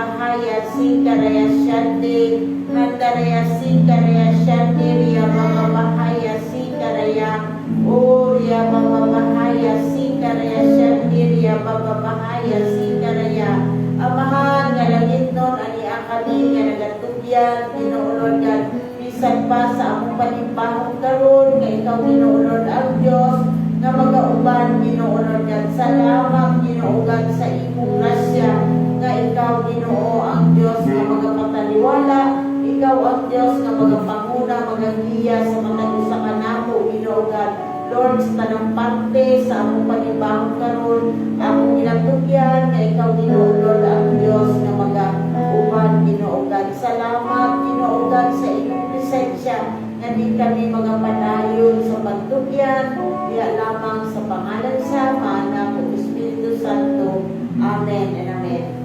Bahaya Sinkaraya Shante Nandaraya Sinkaraya Shante Ria Baba Bahaya Sinkaraya Ria Baba Bahaya Sinkaraya Shante Ria Baba Bahaya Sinkaraya Amahan nga langit nun ani akali nga nagatugyan Ginoon God bisan pa sa among panimbahong karon nga ikaw Ginoon ang Dios nga magauban Ginoon God salamat Ginoo God sa imong grasya nga ikaw Ginoo ang Dios nga magapataliwala ikaw ang Dios nga magapanguna magagiya sa matag usa ka namo Ginoo God Lord sa tanang parte sa among panimbahong karon akong ginatugyan nga ikaw Ginoo Lord ang Dios nga magauban Ginoo God salamat Ginoo God sa imong presensya nga di kami magapadayon sa pagtugyan diya lamang sa pangalan sa Anak ug Espiritu Santo amen and amen.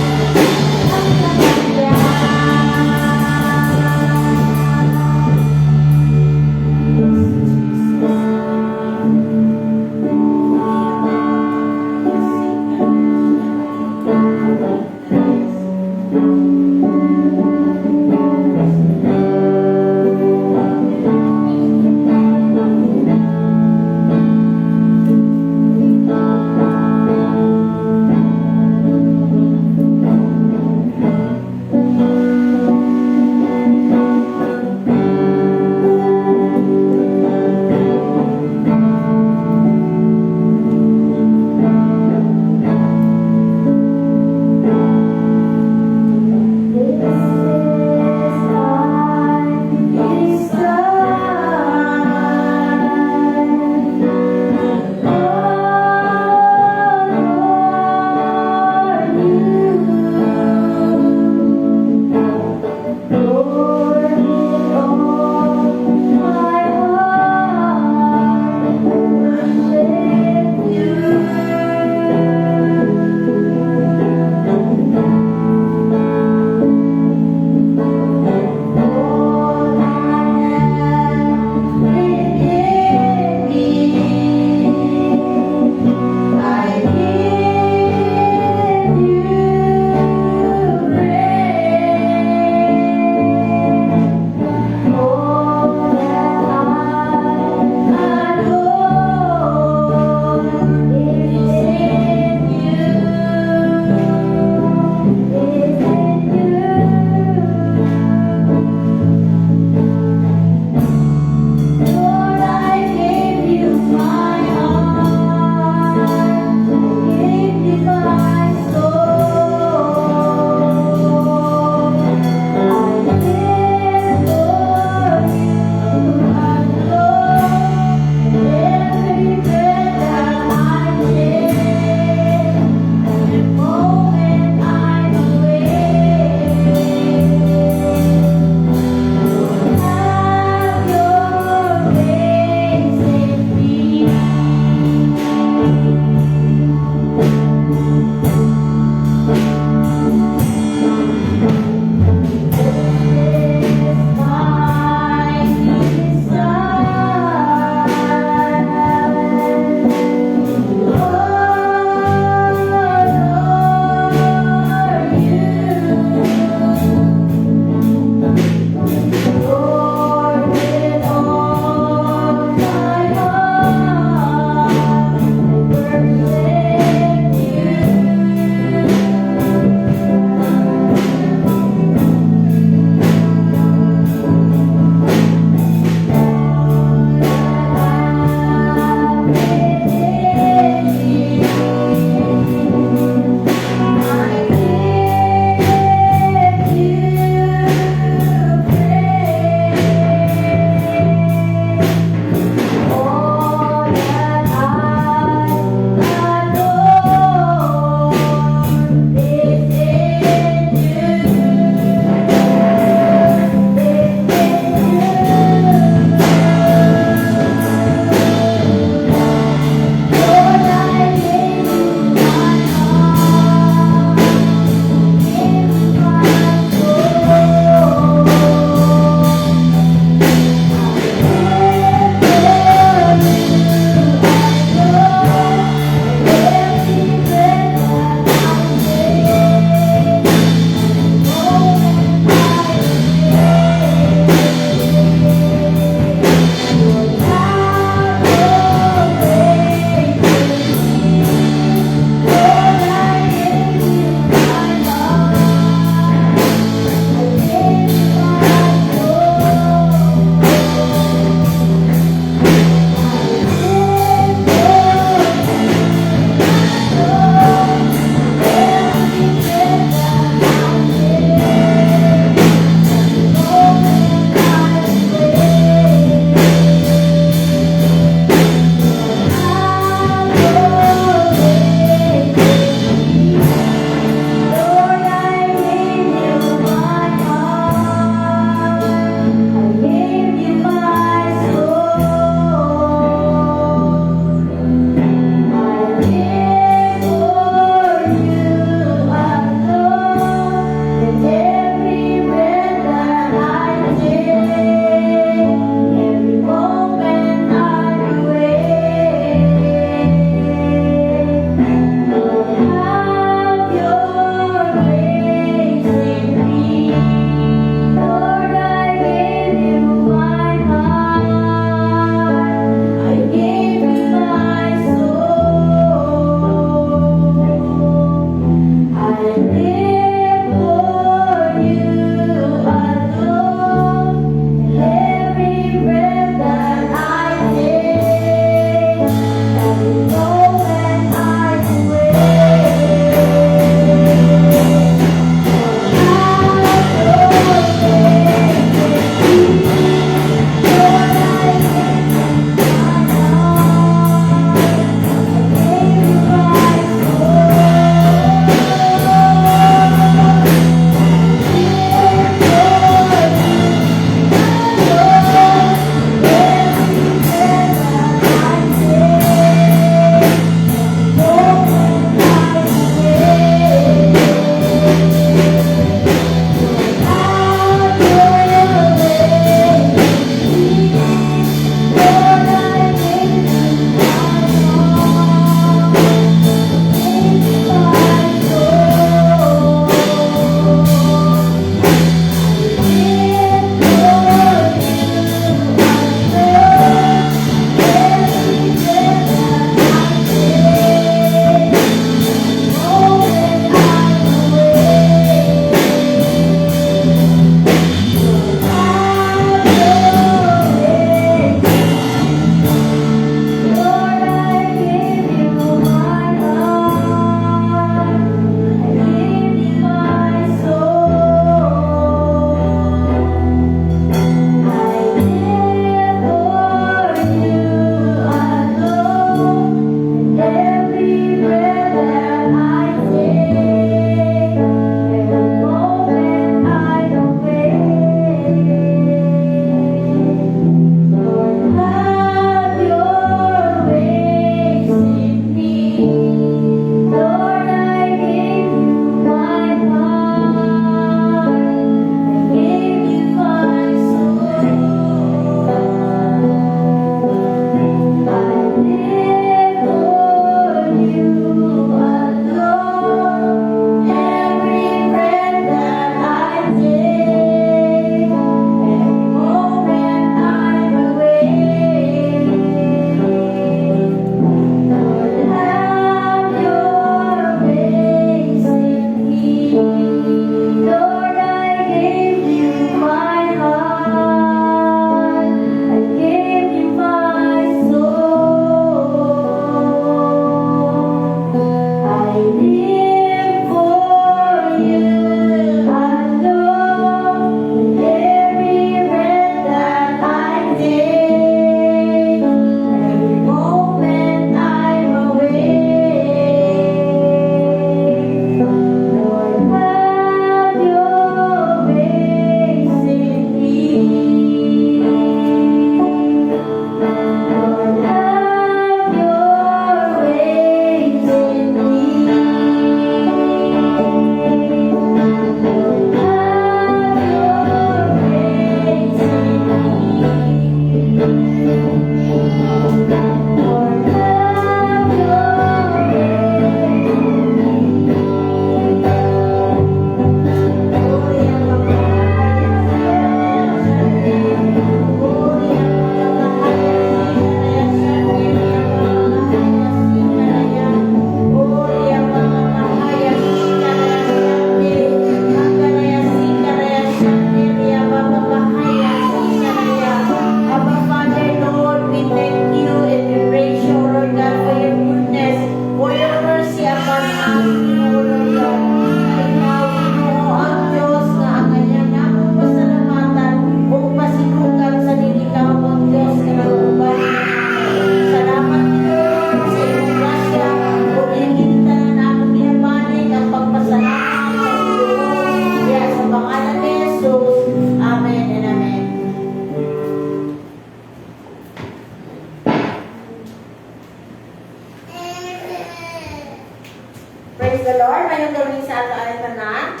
Praise the Lord. Mayroon gawin sa ato ang tanan.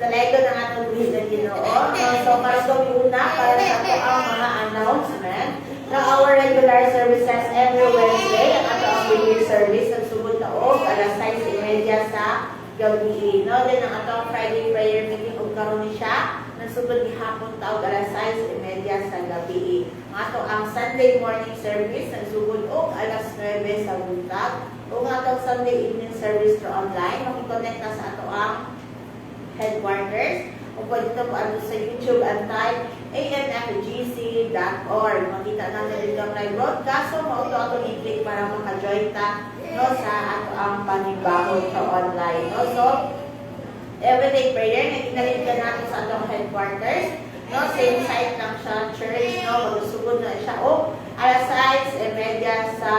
Dalego ng atong buhid ng Ginoo. So, para gawin una, para sa ato ang mga announcement na our regular services every Wednesday, ang ato ang weekly service, ang sugod na alas 6:30 sa gabi. No? Then, ang ato ang Friday prayer meeting, kung karoon siya, nagsugod ni hapon taog alas 6:30 sa gabi. Ang ato ang Sunday morning service, nagsugod alas 9 sa buntag. Kung ato ang Sunday evening service to online, makikonnect na sa ato ang headquarters. O pwede ito po sa YouTube and type amfgc.org. Makita natin dito ang live broadcast. So, mauto ato i-click para maka-join ta sa ato ang panibahon sa online. No? So, everyday prayer, naginalit ka natin sa atong headquarters. No? Same site lang siya, church. No? Magusugod na siya. Alas 6:30 sa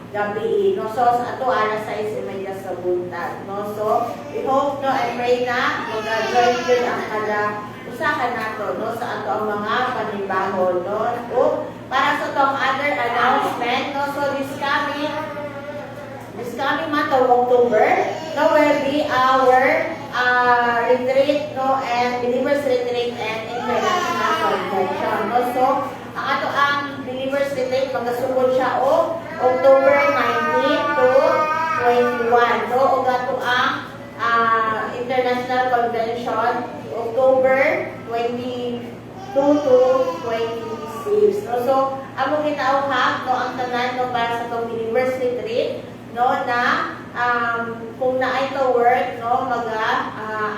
gabi. No? So, sa ato, alas 6:30 sa buntag. No? So, we hope, no, I pray na, mag-join yun ang usahan nato, no, sa ato ang mga panibahon, no? Para sa itong other announcement, no, so this coming month of October, no, will be our retreat, no, and Believers Retreat and International Convention, no? So, ang ato ang Believers Retreat, magasugod siya October 19 to 21, no? O gato ang International Convention, October 22 to 26. No? So, among ginauhag, no, ang tanan, no, para sa itong Believers Retreat, no, na kung naay to work, no,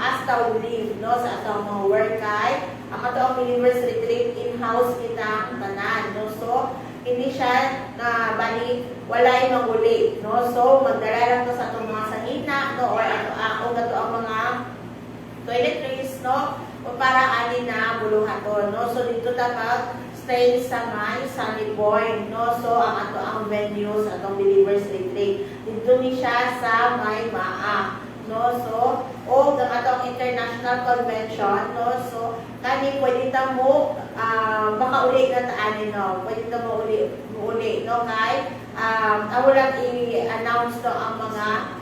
ask to leave, no, sa atong mga work kay ang atong Believers Retreat in-house kitang tanan, no. So, hindi siya na bali walay maguli, no. So, magdala lang to sa atong mga sangina, no, or ato ang mga toiletries, no, o para ani na buluhaton, no. So, dito dapat stay sa may Sunny Point, no. So, ang ato ang venue sa atong Believers Retreat. Dito ni siya sa may Maa, no. So, o ang atong International Convention, no. So, kani pwede ta mo makauli na taani, no. Pwede ta mo uli, no, kay amo lang i-announce to ang mga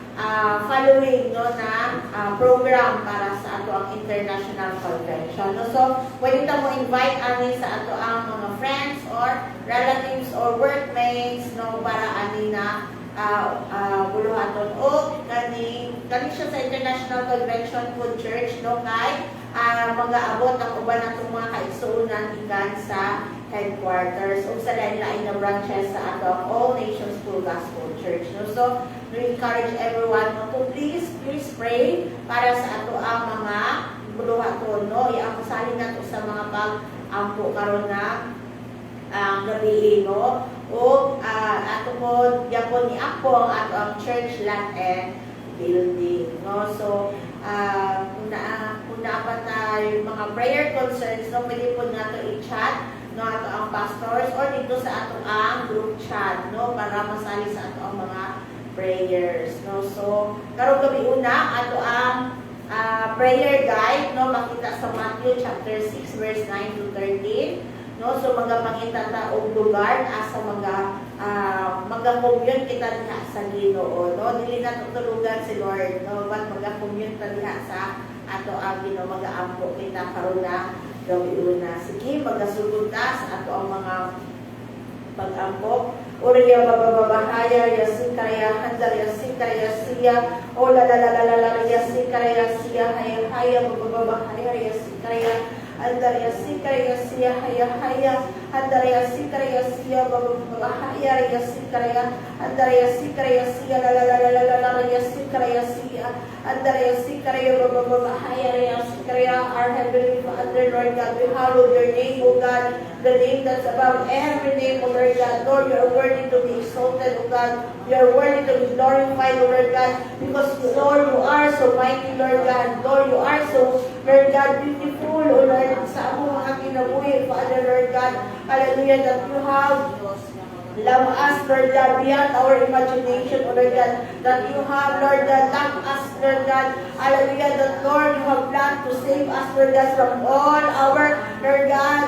following, no, na program para sa ato ang International Convention, no. So, pwede ta mo invite ani sa ato ang mga friends or relatives or workmates, no, para ani na buluhaton o kani siya sa International Convention Food Church, no, kay mga abot ang uban natong mga kaigsuonan ikan sa headquarters o sa lain-lain na branches sa atong All Nations Full Gospel Church, no. So, we encourage everyone, no, to please pray para sa ato ang mga buluhaton, no. Iapasali nato sa mga pag-ampo karon na gabi, no. O ato po yapon ni Apo ang ato ang church lot and building, no. So, kung pa tayo mga prayer concerns, no, pwede po nato i-chat, no, ato ang pastors or dito sa ato ang group chat, no, para masali sa ato ang mga prayers, no. So, karong gabi una ato ang prayer guide, no, makita sa Matthew chapter 6 verse 9 to 13, no. So, magapangita ta og lugar asa mag-commune kita diha sa Ginoo, no. Dili na tutulugan si Lord, no, but mag-commune ta diha sa ato ang Ginoo, mag-aampo kita karon na gabi una. Sige, magasugod ta sa ato ang mga pag-ampo. Uriya bababahaya yasikaya handar yasikaya siya o la la la la la la yasikaya siya haya haya bababahaya yasikaya andar yasikaya siya haya haya andar yasikaya siya bababahaya yasikaya andar yasikaya siya la la la la la la yasikaya siya andar yasikaya bababahaya yasikaya. Our Heavenly Father, Lord God, we hallow your name, O God, the name that's above every name, O Lord God. Lord, you are worthy to be exalted, O God. You are worthy to be glorified, O Lord God, because, Lord, you are so mighty, Lord God. Lord, you are so, Lord God, beautiful, O Lord, sa among mga kinabuhi, Father, Lord God. Hallelujah, that you have love us, Lord God, beyond our imagination, O Lord God, that you have, Lord God, loved us, Lord God. Hallelujah, that, Lord, you have planned to save us, Lord God, from all our, Lord God,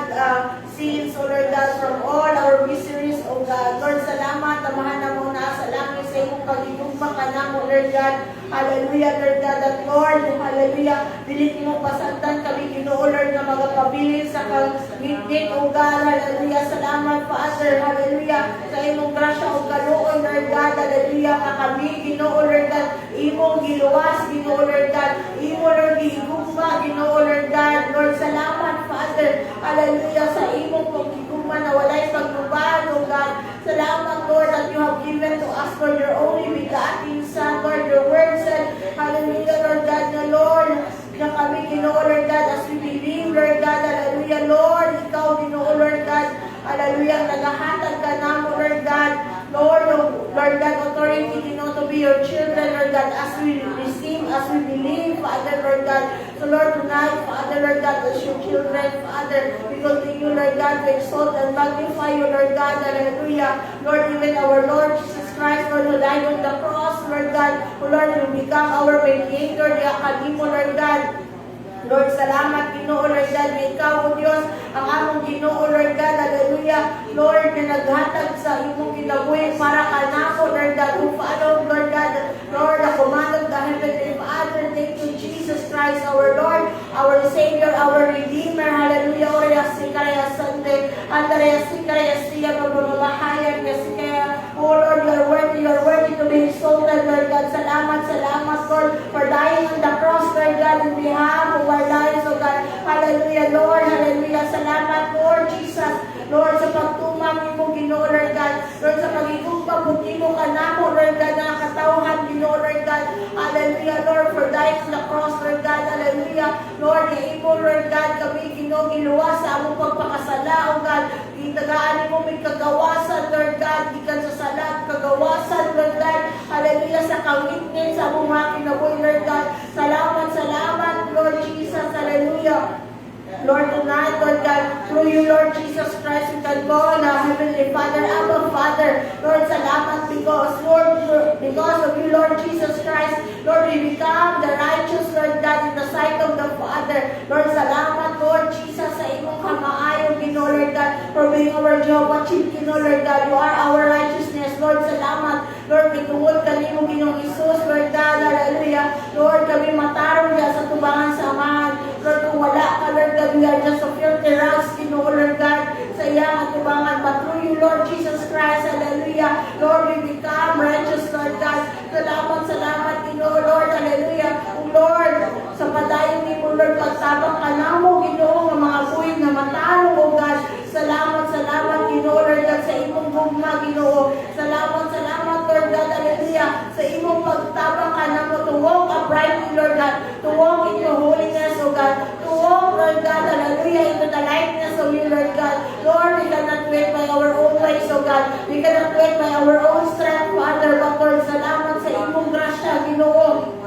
sins, O Lord God, from all our miseries, O God. Lord, salamat, tamahan na muna sa langit sa imong pagigugma ka na mo, Lord God. Hallelujah, Lord God, at Lord, hallelujah, dilit mo pasandan kami, Ginoo, Lord, na magpabilin sa kangitnin, O God, hallelujah, salamat, Father, hallelujah, sa imong grasya, O kaluoy, Lord God, hallelujah, ka kami, Ginoo, Lord God, imong giluwas, Ginoo, Lord God, imo, Lord, gihigugma, Ginoo, Lord God, Lord, salamat, Father, hallelujah, sa imong pagigugma na walay paglubahan, O God, salamat, Lord, that you have given to us, Lord, your only begotten Son, Lord, your word said, hallelujah, Lord God, na Lord, na kami, Ginoo, Lord God, as we believe, Lord God, hallelujah, Lord, ikaw, Ginoo, Lord God, hallelujah, nagahatag ka namo, Lord God, Lord, Lord God, authority, Ginoo, to be your children, Lord God, as we receive, as we believe, Father, Lord God, so Lord, tonight, Father, Lord God, as your children, Father, we continue, Lord God, to exalt and magnify you, Lord God, hallelujah, Lord, even our Lord Jesus Christ, Lord, who died on the cross, Lord God, who, Lord, will become our mediator, the Akadimo, Lord God. Lord, salamat, Ginoo, Lord God, na ikaw, O Diyos, ang among Ginoo, Lord God, hallelujah, Lord, na naghatag sa imong kinabuhi para kanako, Lord God, who follow, Lord God, Lord, the command of the Heavenly Father, thank you, Jesus Christ, our Lord, our Savior, our Redeemer, hallelujah, Orea Sikaraya Sunday, Andrea Sikaraya Siya, Bababahayan, Yasikaya, oh Lord, you are worthy to be exalted, Lord God, salamat, Lord, for dying on the cross, Lord God, in behalf of our lives, O God, hallelujah, Lord, hallelujah, salamat, Lord Jesus, Lord, sa pagtumang mo, Ginoo, Lord God, Lord, sa pagigugma, butimo ka na mo, Lord God, na katauhan, Ginoo, Lord God, hallelujah, Lord, for dying on the cross, Lord God, hallelujah, Lord, imo, Lord God, kami, Ginoo, giluwas sa among pagpakasala, O God, gitagaan mo may kagawasan, Lord God, gikan sa salat, kagawasan, Lord God, hallelujah, sa kawitnin, sa among mga kinabuhi, Lord God, salamat, Lord Jesus, hallelujah. Lord, tonight, Lord God, through you, Lord Jesus Christ, we can go on our Heavenly Father, Abba Father. Lord, salamat because, Lord, because of you, Lord Jesus Christ, Lord, we become the righteous, Lord God, in the sight of the Father. Lord, salamat, Lord Jesus, sa imong kamaayon, Ginoo, Lord God, for being our Jehovah Chief, Ginoo, Lord God. You are our righteousness, Lord, salamat. Lord, itungod kanimo, Ginoong Isus, Lord God, hallelujah. Lord, kami matarong diya sa tubangan sa amahan. Lord, kung wala ka, Lord God, we are just a filthy rags, Ginoo, Lord God, sa iyang atubangan. But through you, Lord Jesus Christ, hallelujah, Lord, we become righteous, Lord God. Salamat, Ginoo, Lord, hallelujah. Lord, sa padayon ni mo, Lord, pagtabang ka na mo, Ginoo, ng mga buhig na matarong, O God. Salamat, Ginoo, Lord God, sa imong gugma, Ginoo. Salamat, Lord God, hallelujah, sa imong pagtabang ka na mo to walk uprightly, Lord God, to walk in your holiness, O God, to walk, Lord God, hallelujah, into the likeness of you, Lord God. Lord, we cannot wait by our own ways, O God. We cannot wait by our own strength, Father, but Lord, salamat sa imong grasya, Ginoo.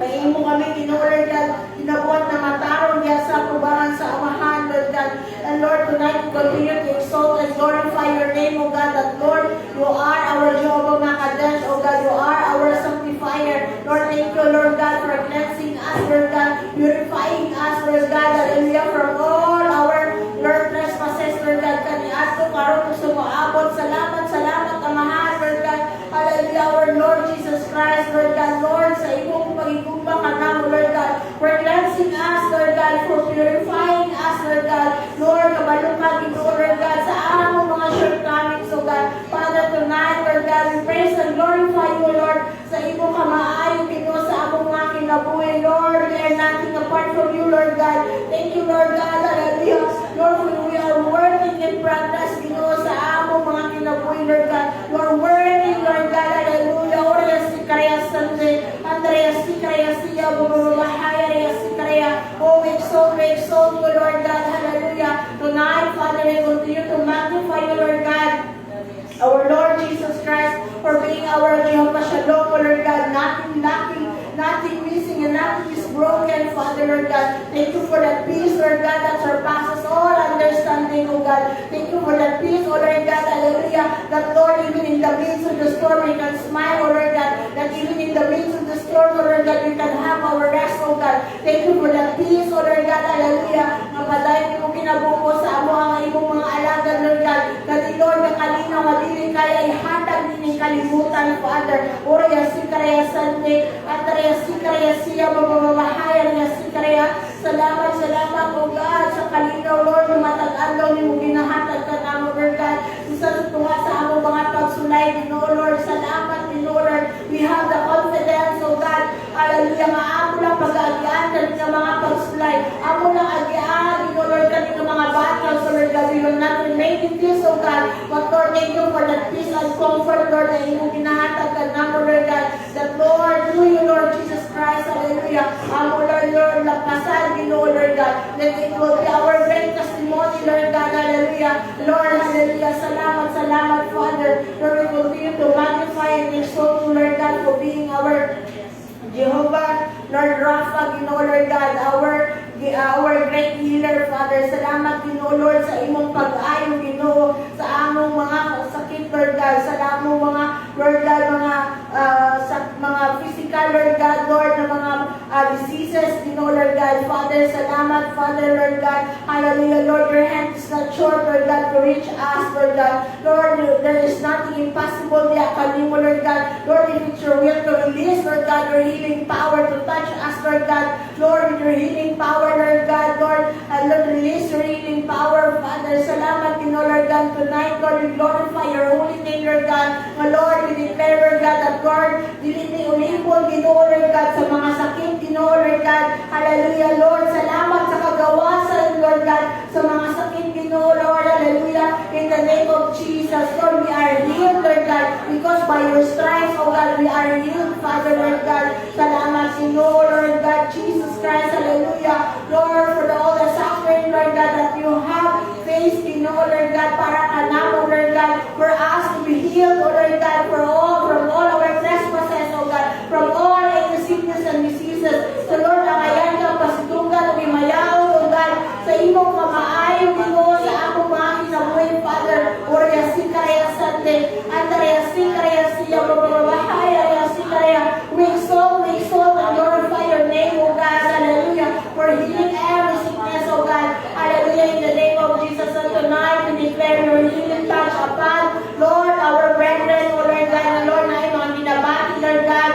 Ay imo kami, Ginoo, Lord God, inabuhat na matarong diya sa tubangan sa amahan, Lord God. And Lord, tonight we continue to exalt and glorify your name, O God, that Lord, you are our Jehovah Makadesh, O God, you are our sanctifier. Lord, thank you, Lord God, for cleansing us, Lord God, purifying us, Lord God, hallelujah, from all our, Lord, trespasses, Lord God, kaniadto karon gusto mo abot. Salamat, amahan, Lord God, hallelujah, our Lord Jesus Christ, Lord God, Lord, sa imong pagigugma ka na mo, Lord God, for cleansing us, Lord God, for purifying us, Lord God, Lord, kabalo ka, Ginoo, Lord God, sa among mga shortcomings, O God, Father, tonight, Lord God, we praise and glorify you, Lord, sa imong kamaayon, Ginoo, sa among mga kinabuhi, Lord, we are nothing apart from you, Lord God. Thank you, Lord God, hallelujah, Lord, when we are working in progress, Ginoo, sa among mga kinabuhi, Lord God, you are working, Lord God, hallelujah, Orea Sikaraya Sunday, Andrea Sikaraya Siya, Bababahaya Sikaraya, oh, we exalt you, Lord God, hallelujah. Tonight, Father, we continue to magnify you, Lord God, our Lord Jesus Christ, for being our Jehovah Shalom, Lord God, nothing lacking, nothing missing, and nothing is broken, Father, Lord God. Thank you for that peace, Lord God, that surpasses all understanding, O God. Thank you for that peace, O Lord God, hallelujah, that Lord, even in the midst of the storm, we can smile, O Lord God, that even in the midst of the storm, O Lord God, we can have our rest, O God. Thank you for that peace, O Lord God, hallelujah, kapadayon mo kinabuko sa amo ang imong mga alagad, Lord God, that Lord, na kalinaw, madili kaya ihatag ning kalibutan, Father. Oraya sikaraya sante, andaraya sikaraya siya, mababahaya niya sikaraya. Salamat, O God, sa kalinaw, Lord, matag-an daw ni mo ginahatag ka na mo, Lord God. Isa tunga sa among mga pagsulay, Ginoo, Lord. Salamat, Ginoo, Lord. We have the confidence, O God. Hallelujah, nga amo lang pag-aagian kanina nga mga pagsulay. Amo lang agian, Ginoo, Lord, kanina mga battles, O Lord God. We will not remain in peace, O God. But Lord, thank you for that peace and comfort, Lord, na imo ginahatag ka na mo, Lord God. That Lord, through you, Lord Jesus Christ, hallelujah. Amo, Lord, lampasan, Ginoo, Lord God. That it will be our great testimony, Lord God, hallelujah. Lord, hallelujah. Salamat, Father. Lord, we continue to magnify and exalt you, Lord God, for being our Jehovah, Lord Rapha, Ginoo, Lord God, our great healer, Father. Salamat, Ginoo, Lord, sa imong pag-ayo, Ginoo, sa among mga sakit, Lord God, sa among mga, Lord God, sa mga physical, Lord God, Lord, na mga diseases, Ginoo, Lord God. Father, salamat, Father, Lord God. Hallelujah, Lord, your hand is not short, Lord God, to reach us, Lord God. Lord, there is nothing impossible diya kanimo, Lord God. Lord, if it's your will to release, Lord God, your healing power to touch us, Lord God. Lord, with your healing power, Lord God, Lord, Lord, release your healing power, Father. Salamat, Ginoo, Lord God. Tonight, Lord, we glorify your holy name, Lord God. Lord, we declare, Lord God, that Lord, dili ni ulipon, Ginoo, Lord God, sa mga sakit, Ginoo, Lord God. Hallelujah, Lord. Salamat sa kagawasan, Lord God, sa mga sakit, Ginoo, Lord. Hallelujah. In the name of Jesus, Lord, we are healed, Lord God, because by your stripes, oh God, we are healed, Father, Lord God. Salamat, Ginoo, Lord God, Jesus Christ. Hallelujah. Lord, for all the suffering, Lord God, that you have faced, Ginoo, Lord God, para kanamo, Lord God, for us to be healed, oh Lord God, from all our trespasses, oh God, from all any sickness and diseases. So Lord, ang ayan ka, pasitunggan, umimayaw, oh God, sa imong kamaayo, Ginoo, sa akong mga kinabuhi, Father, Oraya sikaraya sante, andaraya sikaraya siya, bababahaya, sikaraya. We exalt and glorify your name, oh God, hallelujah, for healing every sickness, oh God, hallelujah, in the name of Jesus. And tonight, we declare your healing touch upon, Lord, our brethren, oh Lord God, and Lord, na ito ang binabati, Lord God.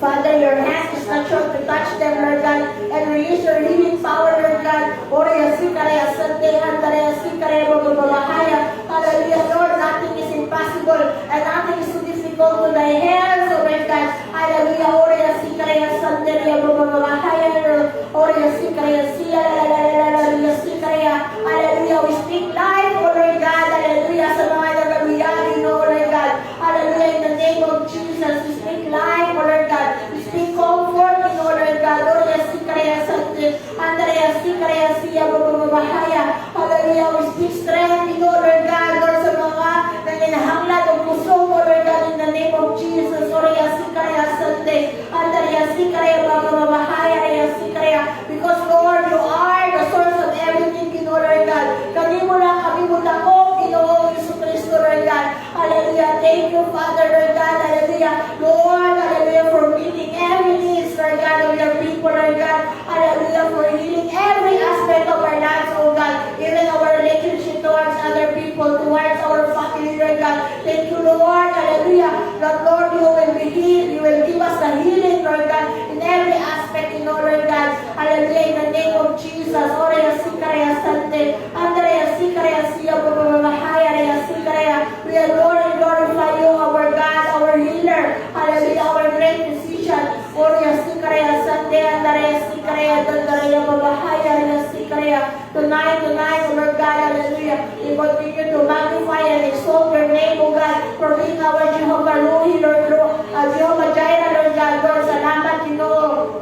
Father, your hand is not short to touch them, Lord God, and release your healing power, Lord God. Oraya sikaraya sante, andaraya sikaraya, bababahaya, hallelujah, Lord, nothing is impossible, and nothing is too difficult to thy hands, oh Lord God. Hallelujah, oraya sikaraya sante, bababahaya, oraya sikaraya siya, sikaraya, hallelujah, we speak life, oh Lord God, hallelujah, sa mga nagabiyari, oh Lord God, hallelujah, in the name of Jesus, we speak life, oh Lord God, we speak comfort, oh Lord God, oraya sikaraya sante, andaraya sikaraya siya, bababahaya, hallelujah, we speak strength, oh Lord God, Lord, sa mga nanginahanglan o puso, oh Lord God, in the name of Jesus, oraya sikaraya sante, andaraya sikaraya, bababahaya, sikaraya, because Lord, you are the source of everything, oh Lord God, kanimo lang kami mutakop, Ginoo Hesus Kristo, Lord God, hallelujah, thank you, Father, Lord God, hallelujah, Lord, hallelujah, for meeting every needs, Lord God, of your people, Lord God, hallelujah, for healing every aspect of our lives, oh God, even our relationship towards other people, towards our family, Lord God, thank you, Lord, hallelujah, that Lord, you will be healed, you will give us the healing, Lord God, in every aspect, in Lord God, hallelujah, in the name of Jesus, oraya sikaraya sante, andaraya sikaraya siya, bababahaya, sikaraya, we adore and glorify you, our God, our healer, hallelujah, our great physician, oraya sikaraya sante, andaraya sikaraya, dandaraya, babahaya, sikaraya, tonight, oh Lord God, hallelujah, we continue to magnify and exalt your name, oh God, for being our Jehovah Ruhi, Lord, Jehovah Jireh, Lord God, Lord, salamat, Ginoo,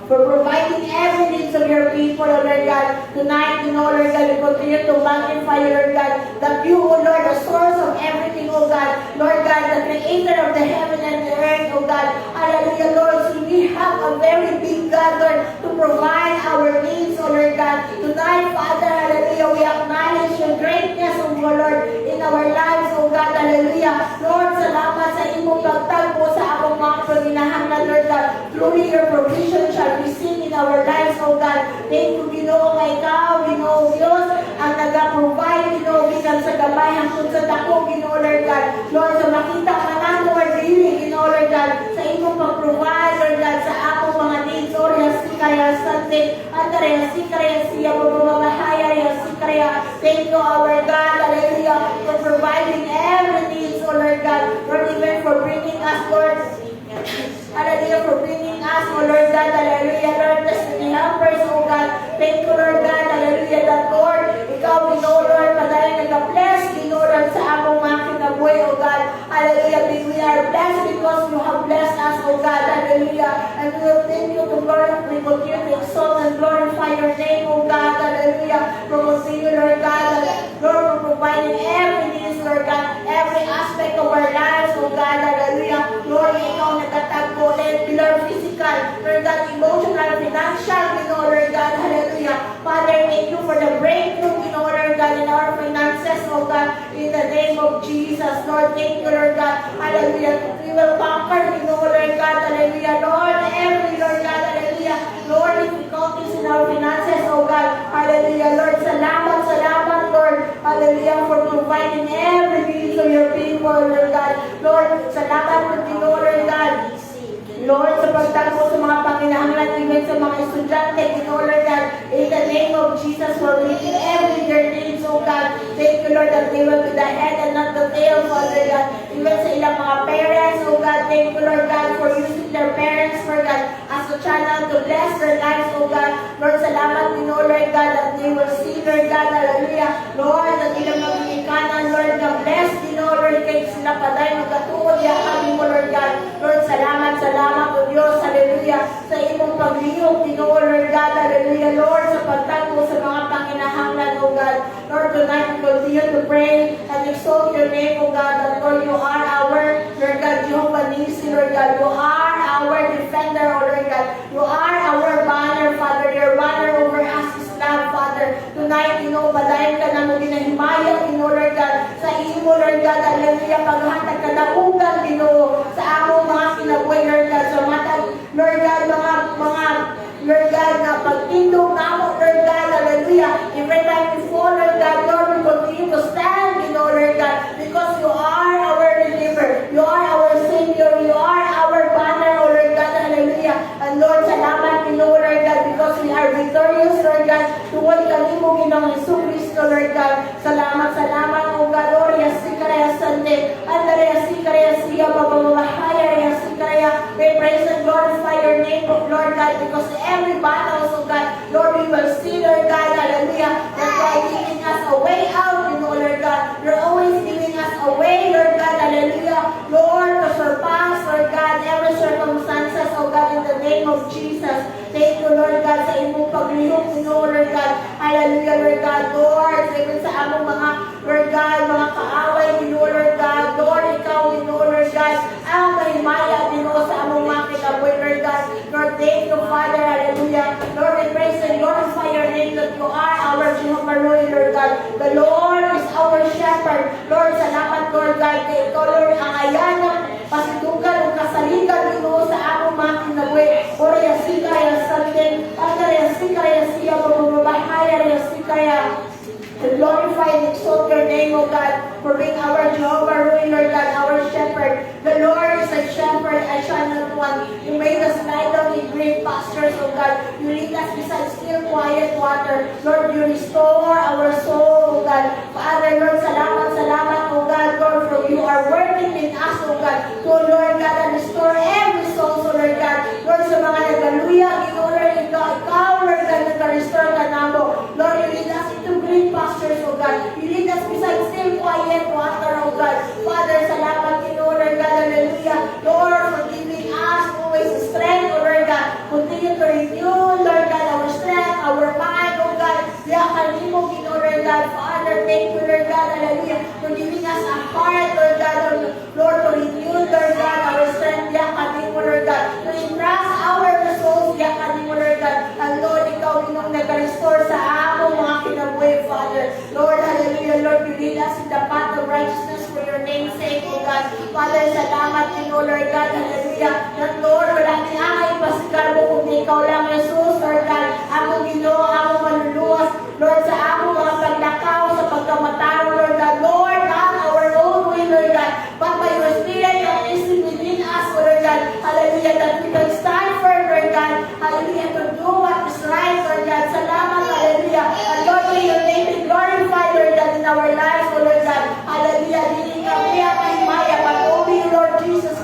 for providing every needs of your people, oh Lord God. Tonight, Lord God, we continue to magnify you, Lord God, that you, oh Lord, the source of everything, oh God, Lord God, the creator of the heaven and the earth, oh God, hallelujah, Lord, so we have a very big God, Lord, to provide our needs, oh Lord God. Tonight, Father, hallelujah, we acknowledge your greatness, oh Lord, in our lives, oh God, hallelujah. Lord, salamat sa imong pagtagpo sa among mga paginahanglan, Lord God. Truly, your provision shall be seen in our lives, oh God. Thank you, Ginoo, nga ikaw, Ginoo Diyos, ang nag-provide, Ginoo, gikan sa gamay, hangtod sa dako, Ginoo, Lord God. Lord, sa makita ka na mo, dili, Ginoo, Lord God, sa imong pag-provide, Lord God, sa akong mga needs, Lord, yasikaya, sante, andare, yasikaya, siya, bababahaya, yasikaya. Thank you, our God, hallelujah, for providing every needs, oh Lord God. Lord, even for bringing us, Lord, hallelujah, for bringing us, oh Lord God, hallelujah, Lord, destiny helpers, oh God. Thank you, Lord God, hallelujah, that Lord, ikaw, Ginoo, Lord, padayang nag-bless, Ginoo, Lord, sa among mga kinabuhi, oh God, hallelujah, we are blessed because you have blessed us, oh God, hallelujah, and we will thank you to glorify, we will give you exalt and glorify your name, oh God, hallelujah, for continue, Lord God, Lord, for providing every needs, Lord God, every aspect of our lives, oh God, hallelujah, Lord, ikaw nagtatagpo, let it be, Lord, physical, Lord God, emotional, financial, Ginoo, Lord God, hallelujah, Father, thank you for the breakthrough, Ginoo, Lord God, in our finances, oh God, in the name of Jesus, Lord, thank you, Lord God, hallelujah, we will conquer, Ginoo, Lord God, hallelujah, Lord, every, Lord God, hallelujah, Lord, difficulties in our finances, oh God, hallelujah, Lord, salamat, Lord, hallelujah, for providing every needs of your people, Lord God, Lord, salamat po, Ginoo, Lord God, Lord, sa pagtagpo sa mga panginahanglan, even sa mga estudyante, Ginoo, Lord God, in the name of Jesus, for meeting every their needs, oh God. Thank you, Lord, that they will be the head and not the tail, Father God. Even sa ilang mga parents, oh God, thank you, Lord God, for using their parents, Lord God, as a channel to bless their lives, oh God. Lord, salamat, Ginoo, Lord God, that they will see, Lord God, hallelujah. Lord, that ilang magigikanan, Lord God, bless, Ginoo, Lord, kay sila paday, magkatuod, yakan mo, Lord God. Lord, salamat, o Diyos, hallelujah, sa imong paglihok, Ginoo, Lord God, hallelujah, Lord, sa pagtagpo sa mga panginahanglan, oh God. Lord, tonight we continue to pray and exalt your name, oh God, that Lord, you are our, Lord God, Jehovah Nissi, Lord God, you are our defender, oh Lord God, you are our banner, Father, your banner over us is love, Father. Tonight, Ginoo, padayon ka na mo ginahimaya, Ginoo, Lord God, sa imo, Lord God, hallelujah, paghatag ka na ugang, Ginoo, sa among mga kinabuhi, Lord God, sa matag, Lord God, mga Lord God, na pagtindog na mo, Lord God, hallelujah, every time we fall, Lord God, Lord, we continue to stand, Ginoo, Lord God, because you are our Redeemer, you are our Savior, you are our banner, oh Lord God, hallelujah, and Lord, salamat, Ginoo, Lord God, because we are victorious, Lord God, tuwad kami mo, Ginoong Jesucristo, Lord God, salamat, oh God, Lord, yasikaya sante, andare yasikaya siya, bababahaya, yasikaya, we praise and glorify your name, oh Lord God, because every battle, oh God, Lord, we will see, Lord God, hallelujah, that you are giving us a way out, you know, Lord God, you're always giving us a way, Lord God, hallelujah, Lord, to surpass, Lord God, every circumstances, oh God, in the name of Jesus. Thank you, Lord God, sa imong paglihok, you know, Lord God, hallelujah, Lord God, Lord, even sa among mga, Lord God, mga kaaway, you know, Lord God, Lord, ikaw, you know, Lord God, ang mahimaya, you know, sa among mga kitaboy, Lord God, Lord, thank you, Father, hallelujah, Lord, we praise and glorify your name that you are our Jehovah Roy, Lord God, the Lord is our shepherd, Lord, salamat, Lord God, kay ikaw, Lord, ang ayanang pasitukan o kasaligan, you know, sa among mga kinaboy, or yasikaya something, under yasikaya siya, bababahaya, yasikaya, to glorify and exalt your name, O God, for being our Jehovah Roy, Lord God, our shepherd. The Lord is a shepherd, I shall not want. You made us lie down in green pastures, O God. You lead us beside still quiet water. Lord, you restore our soul, O God. Father, Lord, salamat, O God, Lord, for you are working in us, O God, to, Lord God, and restore every soul, so Lord God. Lord, sa mga nagaluya, Lord, ikaw, Lord God, nag-restore ka namo. Lord, you lead us into green pastures, O God. You lead us beside still quiet water, O God. Father, salamat din, O Lord God, hallelujah. Lord, for giving us always strength, O Lord God. Continue to renew, Lord God, our strength, our mind, O God. Yakan mo, Lord God. Father, thank you, Lord God, hallelujah, for giving us a heart, Lord God, Lord, to renew, Lord God, our strength, yakan mo, Lord God. To entrust our souls, yakan mo, Lord God. And Lord, ikaw, Ginong nag-restore sa among mga kinabuhi, Father. Lord, hallelujah, Lord, you lead us in the path of righteousness for your name's sake, O God. Father, salamat din, O Lord God, hallelujah. That, Lord, wala din ang ipasikar mo kung ikaw lang, Jesus, Lord God. Among Ginoo, among manluluwas, Lord, sa among mga paglakad,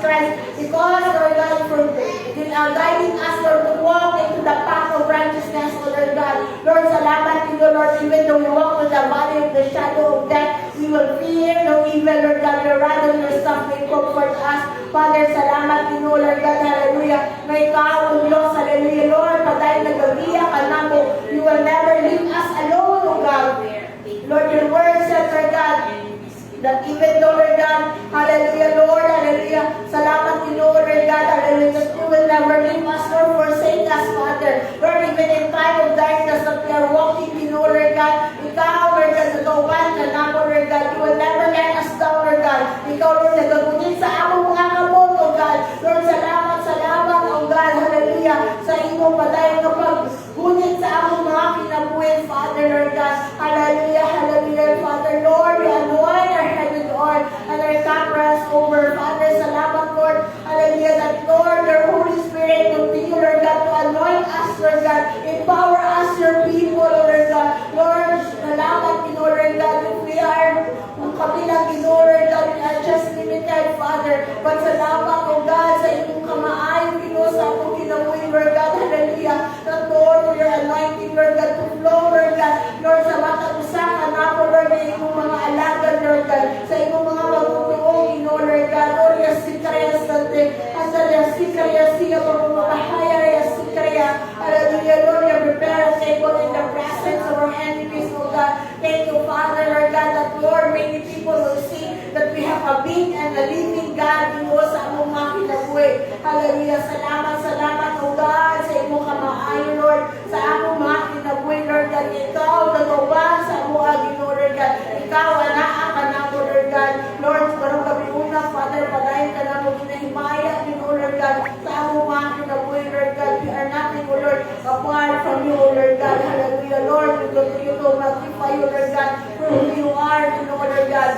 Christ. Because, Lord God, for guiding us, Lord, to walk into the path of righteousness, Lord God. Lord, salamat to you, Lord, even though we walk with the valley of the shadow of death, we will fear no evil, Lord God. Your rod and your staff may comfort us. Father, salamat to you, Lord God, hallelujah. May ikaw, O Diyos, hallelujah, Lord, pagay nagabiya ka namo, you will never leave us alone, O God. Lord, your word says, Lord God, that even though, Lord God, hallelujah, Lord, hallelujah, salamat to you, Lord God, hallelujah, that you will never leave us nor forsake us, Father. Lord, even in time of darkness that we are walking in, Lord God, ikaw, Lord God, nagawan ka namo, Lord God, you will never let us down, Lord God. Ikaw, Lord, nagagunin sa among mga kamot, O God. Lord, salamat, O God, hallelujah, sa imong padayon kapag gunit sa among mga kinabuhin, Father, Lord God, hallelujah, hallelujah, Father, Lord, you anoint our head with oil, and our cup runs over, Father, salamat, Lord, hallelujah, that, Lord, your Holy Spirit continue, Lord God, to anoint us, Lord God, empower us, your people, Lord God, Lord, salamat, Lord God, if we are, kami lang, Lord God, we are just limited, Father, but salamat, O God, sa imong kamaayon, sa akong kinabuhi, Lord God, hallelujah, that, Lord, for your anointing, Lord God, to flow, Lord God, Lord, sa matag-usakan ako, Lord, sa imong mga alagad, Lord God, sa imong mga magtutuong, Lord God, Lord, yasikaya sante, asal yasikaya siya, mamamahaya, yasikaya, hallelujah, Lord, you prepare a table in the presence of our enemies, O God. Thank you, Father, Lord God, that, Lord, many people will see that we have a big and a living God, sa among mga kinabuhi. Hallelujah, salamat, O God, sa imong kamaayon, Lord, sa among mga kinabuhi, Lord God, ikaw, nagawa sa among agin, Lord God, ikaw, anaa ka na, Lord God, Lord, parang kami una, Father, padayon ka na mo, kinahimaya, Lord God, sa among mga kinabuhi, Lord God, we are nothing, O Lord, apart from you, O Lord God, hallelujah, Lord, we continue to magnify you, Lord God, for who you are, Lord God.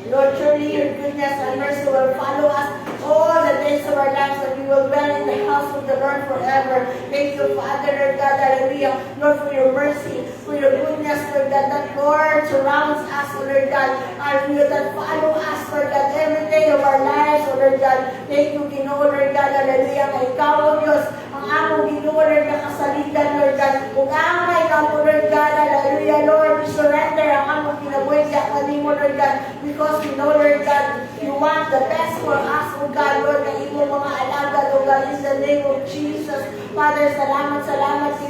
Lord, surely your goodness and mercy will follow us all the days of our lives, and we will dwell in the house of the Lord forever. Thank you, Father, Lord God, hallelujah, Lord, for your mercy, for your goodness, Lord God, that, Lord, surrounds us, Lord God, hallelujah, that follow us, Lord God, every day of our lives, Lord God. Thank you, Ginoo, Lord God, hallelujah, na ikaw, O Diyos, ang among Ginoo, Lord God, kasaligan, Lord God, kung amay ka mo, Lord God, hallelujah, Lord, we surrender ang among kinabuhi sa kanimo, Lord God, because we know, Lord God, you want the best for us, O God, Lord, na imo mga alaga, O God, in the name of Jesus. Father, salamat,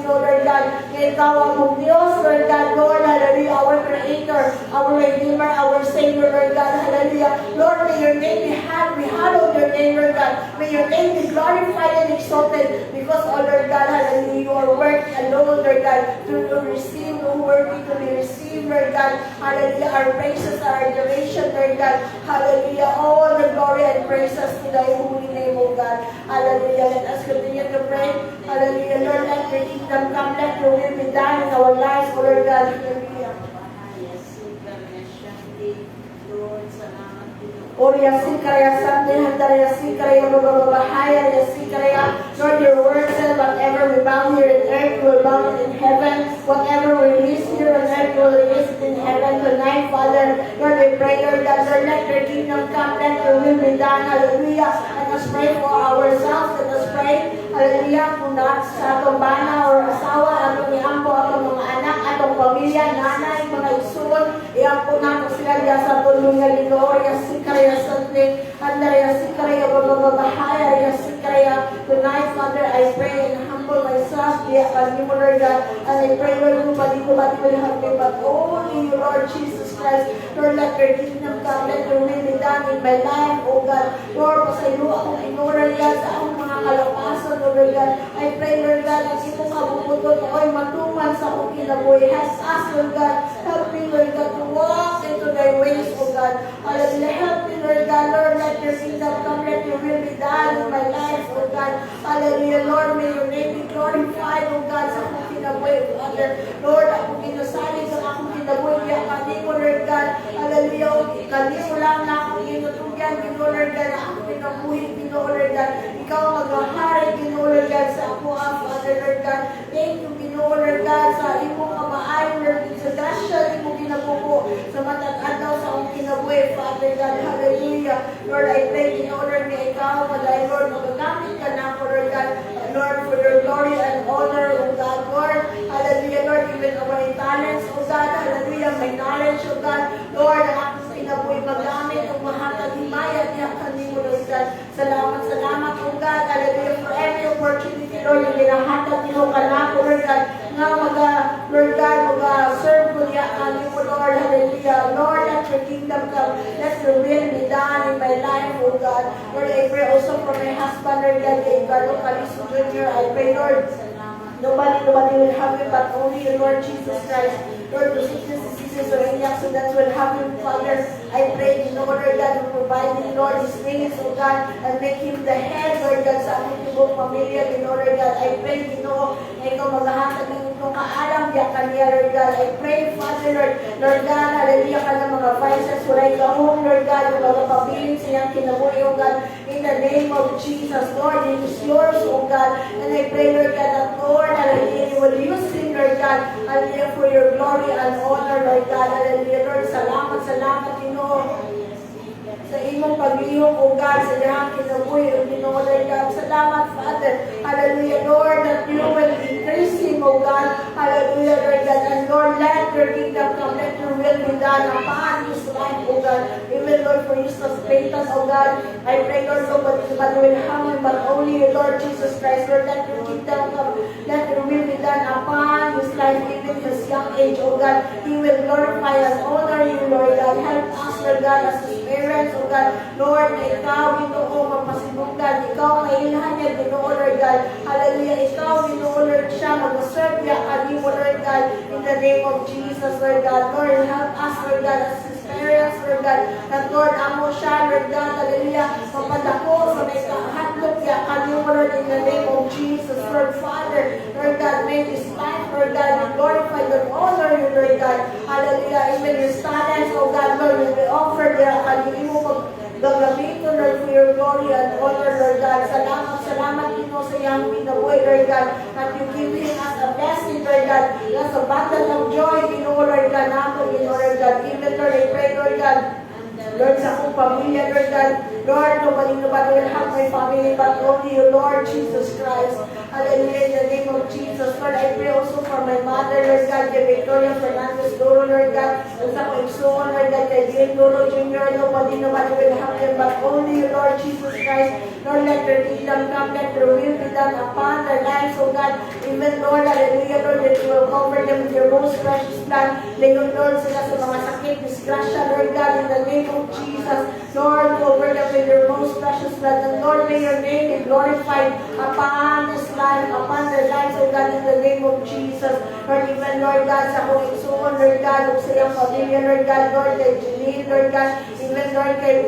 Lord God, na ikaw ang Diyos, Lord God, Lord, hallelujah, our Creator, our Redeemer, our Savior, Lord God, hallelujah. Lord, may your name be hallowed, your name, Lord God. May your name be glorified and exalted, because, oh Lord God, hallelujah, you are worthy alone, Lord God, to receive, worthy to be received, Lord God, hallelujah, our praises, our adoration, Lord God, hallelujah, all the glory and praises to thy holy name, O God, hallelujah. Let us continue to pray, hallelujah, Lord, let your kingdom come, let your will be done in our lives, O Lord God, hallelujah. Oria Sikaraya Sunday, Handaraya Sikaraya, Babahaya, Sikaraya. Lord, your word says, whatever we bound here on earth, will bound in heaven. Whatever we release here on earth, will release in heaven tonight, Father. Lord, we pray, Lord God, Lord, let your kingdom come, let your will be done. Hallelujah. Let us pray for ourselves. Let us pray, hallelujah, kung na sa atong bana or asawa, atong iampo, atong mga anak, atong pamilya, nanay, mga isuon, iampo nato sila diya sa tulong nga Gloria Sikaraya Sunday, Andrea Sikaraya, Babahaya, Sikaraya. Tonight, Father, I pray and humble myself, diya kanimo, Lord God, and I pray, Lord, kung pati ko have me, but only you, Lord Jesus Christ. Lord, let your kingdom come, let your will be done in my life, O God. Lord, pasaylo akong ignoran yan sa akong mga kalapasan, O Lord God. I pray, Lord God, ang imong kabubuton ako'y matuman sa akong kinabuhi. Help us, Lord God. Help me, Lord God, to walk into thy ways, O God. Hallelujah. Help me, Lord God. Lord, let your kingdom come, let your will be done in my life, O God. Hallelujah. Lord, may your name be glorified, O God, sa akong kinabuhi, Father. Lord, akong ginasali sa akong kinabuhi, kaya kanimo, Lord God. Hallelujah. Kanimo lang na akong inutugyan, Lord God, na akong kinabuhi, Lord God. Ikaw maghahari, Lord God, sa ako, Father, Lord God. Thank you, Lord God, sa imong kamaayon, Lord, sa grasya, imong kinabuhi, suko sa matag adlaw sa akong kinabuhi, Father God, hallelujah. Lord, I pray in order ni ikaw, Father Lord, magagamit ka na ako, Lord God, Lord, for your glory and honor, O God, Lord, hallelujah, Lord, even our talents, O God, hallelujah, my knowledge, O God, Lord, ang aking kinabuhi, magamit ang mahatag himaya niya kanimo, Lord God. Salamat, O God, hallelujah, for every opportunity, Lord, na ginahatag nimo kanako, Lord God, nga Lord God, serve ko niya kanimo, Lord, hallelujah, Lord, let your kingdom come, let your will be done in my life, O God. Lord, I pray also for my husband, Lord God, kay Carlo Calizo Jr. I pray, Lord, nobody will have him but only you, Lord Jesus Christ. Lord, the sickness, diseases, or any accidents will have him, Father. I pray in order, God, to provide him, Lord, his wings, O God, and make him the head, Lord God, sa aming tibok pamilya, in order, God. I pray, Ginoo, na ikaw maghahatag ng itong kaalam, diya kaniya, Lord God. I pray, Father, Lord God, hallelujah ka ng mga vices, wala ikahong, Lord God, yung mga pabilin siyang kinabuhi, O God, in the name of Jesus, Lord, it is yours, O God, and I pray, Lord God, that, Lord, hallelujah, you will use him, Lord God, hallelujah, for your glory and honor, Lord God, hallelujah, Lord, salamat, Ginoo, sa imong paglihok, O God, sa dihang kinabuhi, O Ginoo, Lord God, salamat, Father, hallelujah, Lord, that you will increase him, O God, hallelujah, Lord God, and Lord, let your kingdom come, let your will be done upon his life, O God, even, Lord, for you sustain us, O God, I pray, Lord, nobody will harm him, but only you, Lord Jesus Christ, Lord, let your kingdom come, let your will be done upon his life, even his young age, O God, he will glorify us, honor you, Lord God, help us, Lord God, as his parents, O God, Lord, na ikaw, Ginoo, mapasibugdan, ikaw, kailhan niya, Ginoo, Lord God, hallelujah, ikaw, Ginoo, Lord, siya, mag-serve niya, kanimo, Lord God, in the name of Jesus, Lord God, Lord, help us, Lord God, as his parents, Lord God, that, Lord, amo siya, Lord God, hallelujah, mapadako sa may kahatlok niya, kanimo, Lord, in the name of Jesus, Lord, Father, Lord God, make his life, Lord God, be glorified and honor you, Lord God, hallelujah, even his talents, oh God, Lord, will be offered there, kanimo, gagamitin, Lord, for your glory and honor, Lord God. Salamat, Ginoo, sa iyang pinabuhay, Lord God, that you giving us a blessing, Lord God, that's a bundle of joy, Ginoo, Lord God, namin, Ginoo, Lord God, even, Lord, I pray, Lord God, Lord, sa akong pamilya, Lord God, Lord, nobody will have my family, but only you, Lord Jesus Christ. Hallelujah, in the name of Jesus. Lord, I pray also for my mother, Lord God, kay Victoria Fernandez Duro, Lord God, and sa akong igsoon, Lord God, kay Jane Duro Jr., nobody will have them, but only you, Lord Jesus Christ. Lord, let your kingdom come, let your will be done upon their lives, oh God. Even, Lord, hallelujah, Lord, that you will cover them with your most precious blood. Layon, Lord, sila sa mga sakit, disgrasya, Lord God, in the name of Jesus. Lord, cover them with your most precious blood. And Lord, may your name be glorified upon this life, upon their lives, oh God, in the name of Jesus. Lord, even, Lord God, sa akong igsoon, Lord God, sa iyong pamilya, Lord God, Lord, kay Janine, Lord God, even, Lord, kay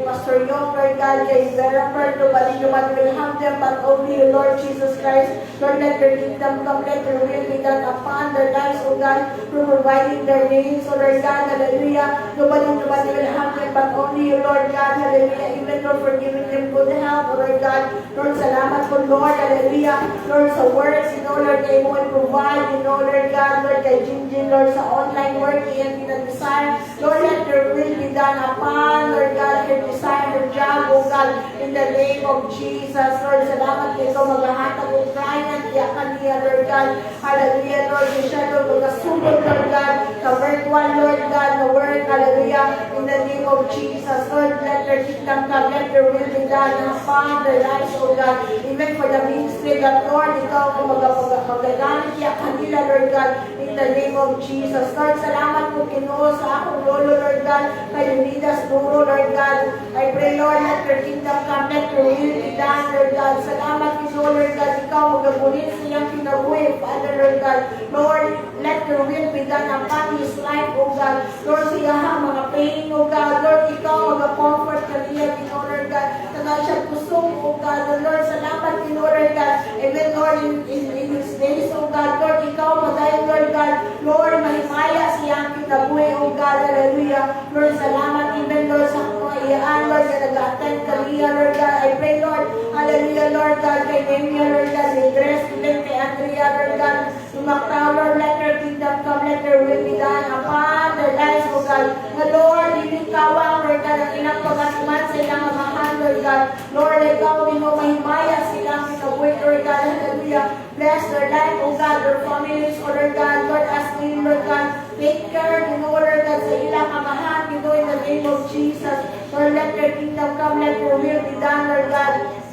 Pastor Yong, Lord God, kay Vera Pearl, nobody will have them, but only you, Lord Jesus Christ. Lord, let your kingdom come, let your will be done upon their lives, oh God, for providing their needs, oh Lord God, hallelujah. Nobody will have them, but only you, Lord God, hallelujah. Even, Lord, for giving them good health, oh Lord God. Lord, salamat po, Lord, hallelujah. Lord, sa works, you know, Lord, kayo mo provide, you know, Lord God, Lord, kay Jinjin, Lord, sa online work, and pinag-desire. Lord, let your will be done upon, Lord God, her desire, her job, oh God, in the name of Jesus. Lord, salamat kayo maghahatag ng client, yakan niya, Lord God, hallelujah, Lord, siya, Lord, magkasugod, Lord God, sa virtual, Lord God, the word, hallelujah, in the name of Jesus. Lord, let your kingdom come, let your will be done upon their lives, oh God, even for the ministry, that Lord, ikaw kung magagamit niya kanila, Lord God, in the name of Jesus. Lord, salamat po, Ginoo, sa akong lolo, Lord God, kay Unidas Duro, Lord God. I pray, Lord, let your kingdom come, let your will be done, Lord God. Salamat, Ginoo, Lord God, ikaw magabunin sa iyang kinabuhi, Father, Lord God. Lord, let your will be done upon his life, oh God. Lord, siya mga pain, oh God. Lord, ikaw mag-comfort kanila, Ginoo, Lord God. Tagal siya kusong, oh God. Lord, salamat, Ginoo, Lord God. Amen, Lord, in his days, oh God. Lord, ikaw magayon, Lord God. Lord, mahimaya siyang kinabuhi, oh God. Hallelujah. Lord, salamat, even, Lord, sa mga iyaan, Lord, na nag-attend kanila, Lord God. I pray, Lord, hallelujah. Hallelujah, Lord God, kay Nemia, Lord God, may dress, kay Andrea, Lord God, Lumaktaw, Lord, let your kingdom come, let your will be done upon their lives, O God. Na Lord, hindi kawang, Lord God, ang ilang pagkatuman sa ilang amahan, Lord God. Lord, ikaw, minumahimaya silang kinabuhi, Lord God, hallelujah. Bless their life, O God, their families, O Lord God, Lord, as we, Lord God, take care, Lord God, sa ilang amahan, in the name of Jesus. Lord, let your kingdom come, let your will be done, Lord God.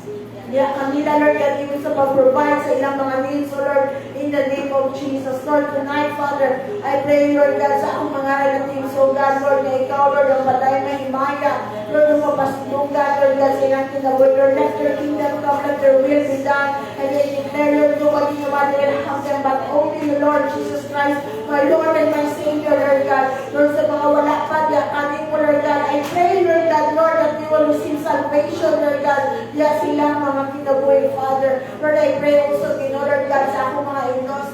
Yeah, kanila, Lord God, even sa pag-provide sa ilang mga needs, O Lord, in the name of Jesus. Lord, tonight, Father, I pray, Lord God, sa akong mga relatives, O God, Lord, na ikaw, Lord, ang patay na himaya, Lord, ang papasunong, God, Lord God, sa ilang kinabuhi, Lord, let your kingdom come, let your will be done, and I declare, Lord, nobody will have them, but only the Lord Jesus Christ, my Lord and my Savior, Lord God. Lord, sa mga wala pa, diakanin mo, Lord God, I pray, Lord God, Lord, that we will receive salvation, Lord God, diya silang mga kinabuhi, Father. Lord, I pray also, Lord God, sa akong mga inos.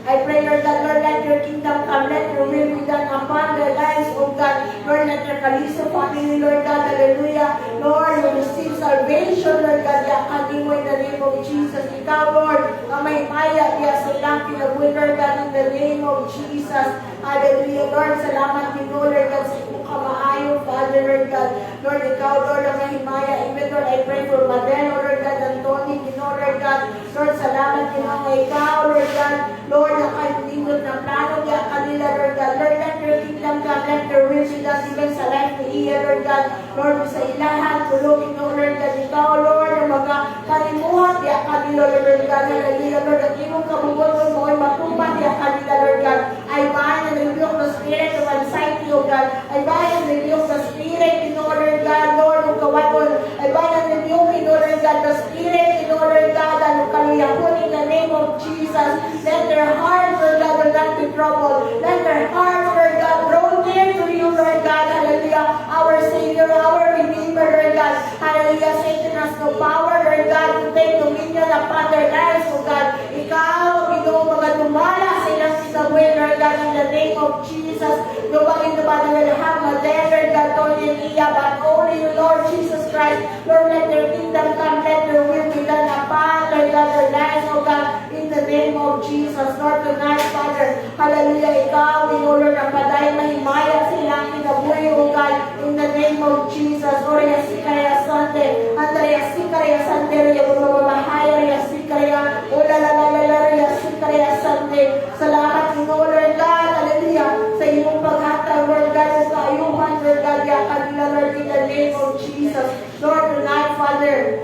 I pray, Lord God, Lord, let your kingdom come, let your will be done upon their lives, O God. Lord, let your Kaliso family, Lord God, hallelujah. Lord, you receive salvation, Lord God, yakagin mo in the name of Jesus. Ikaw, Lord, ang may maya, diya sa ilang kinabuhi, Lord God, in the name of Jesus. Hallelujah, Lord, salamat din, Lord God, sa iyong kamaayo, Father, Lord God. Lord, ikaw, Lord, ang may himaya. Even, Lord, I pray for Madel, Lord God, Anthony, Lord God. Lord, salamat din ang ikaw, Lord God. Lord, nakalimutan ng plano niya kanila, Lord God. Lord, let your kingdom come, let your will be done, even sa life ni Iya, Lord God. Lord, sa ilahan, tulungin mo, Lord God. Ikaw, Lord, ang mga kalimuhan niya kanila, Lord God. Hallelujah, Lord, at iyong kabubuan mo ay matuman niya kanila, Lord God. I bind and rebuke the spirit of anxiety, O God. I bind and rebuke the spirit in order, God, Lord, of kawaton. I bind and rebuke in order, God, the spirit in order, God, and kaluyahon in the name of Jesus. Let their hearts, Lord God, will not be troubled. Let their hearts, Lord God, draw near to you, Lord God, hallelujah. Our Savior, our Redeemer, Lord God. Hallelujah. Satan has no power, Lord God, to take dominion upon their lives, O God. Ikaw, Ginoo, mga dumala sa ilang sinabuhi, Lord God, in the name of Jesus. Nobody will have a dead, Lord God, Tony and Iya, but only you, Lord Jesus Christ. Lord, let your kingdom come, let your will be done upon, Lord God, their lives, O God, in the name of Jesus. Lord, tonight, Father, hallelujah, ikaw, Lord, ang paday mahimaya sa ilang kinabuhi, O God, in the name of Jesus. Lord, yasikaya Sunday, Andrea Sikaya Sunday, Yababahaya, Yasikaya, Ulalalala, Yasikaya Sunday. Salamat, Lord God, hallelujah, sa iyong paghatag, Lord God, sa ayuhan, Lord God, yakanila, Lord, in the name of Jesus. Lord, tonight, Father,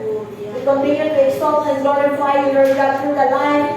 we continue to exalt and glorify you, Lord God, through the life,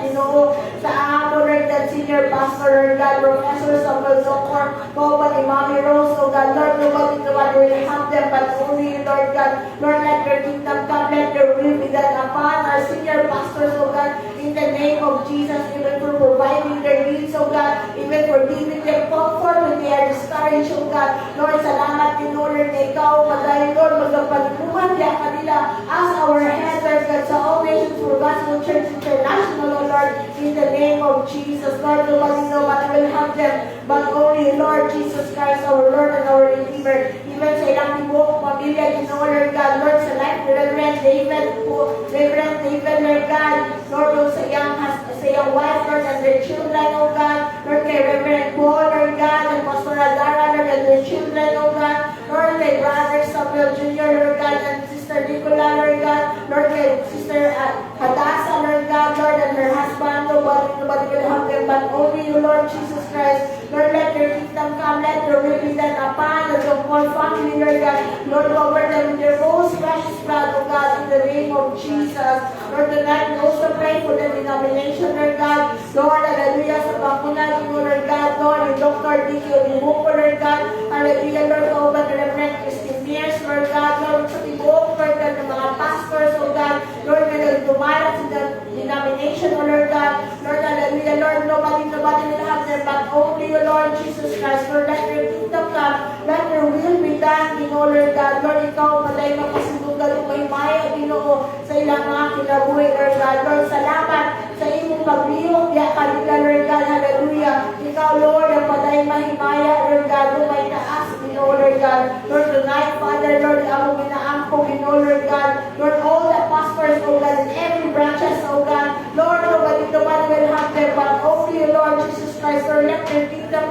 sa amo, Lord God, senior pastor, Lord God, Professor Samuel Zocor, Popa ni Mommy Rose, oh God, Lord, nobody will have them, but only you, Lord God. Lord, let your kingdom come, let your will be done upon our senior pastors, oh God, in the name of Jesus, even for providing their needs, oh God, even for giving them comfort when they are discouraged, oh God. Lord, salamat din, Lord, na ikaw, madahil, Lord, magpagpuhan niya kanila as our head, Lord God, sa All Nations for Gospel Church International, oh Lord, in the name of Jesus. Lord, nobody will have them, but only Lord Jesus Christ, our Lord and our Redeemer. Even sa ilang tibuok pamilya, Lord God, Lord, sa life, Reverend David, Lord God, Lord, sa iyang wife, Lord, and their children, oh God, Lord, kay Reverend Paul, Lord God, and Pastor Adara, Lord, and their children, oh God, Lord, kay Brother Samuel Jr., Lord God, and Sister Nicola, Lord God, Lord, kay Sister Hadassah, Lord God, Lord, and her husband, nobody will have them, but only you, Lord Jesus Christ. Lord, let your kingdom come, let your will be done upon the whole family, Lord God. Lord, cover them with your most precious blood, oh God, in the name of Jesus. Lord, tonight we also pray for the denomination, Lord God. Lord, hallelujah, sa pangkunan mo, Lord God, Lord, yung Dr. D.K. Obibuko, Lord God, hallelujah, Lord, over the Reverend Christine Mears, Lord God, Lord, sa tibuok, Lord God, ng mga pastors, oh God, Lord, na nagdumarat sa denomination, oh Lord God, Lord, hallelujah, Lord, nobody will have them, but only you, Lord Jesus Christ. Lord, let your kingdom come, let your will be done, Lord God. Lord, ikaw, patay makasundugan o may maya, Ginoo, sa ilang mga kinabuhi, Lord God. Lord, salamat sa imong pagliyok, ya kanila, Lord God, hallelujah. Ikaw, Lord, ang patay mahimaya, Lord God, o may taas, Lord God. Lord, tonight, Father, Lord, ako ginaangko, Lord God. Lord, all the pastors,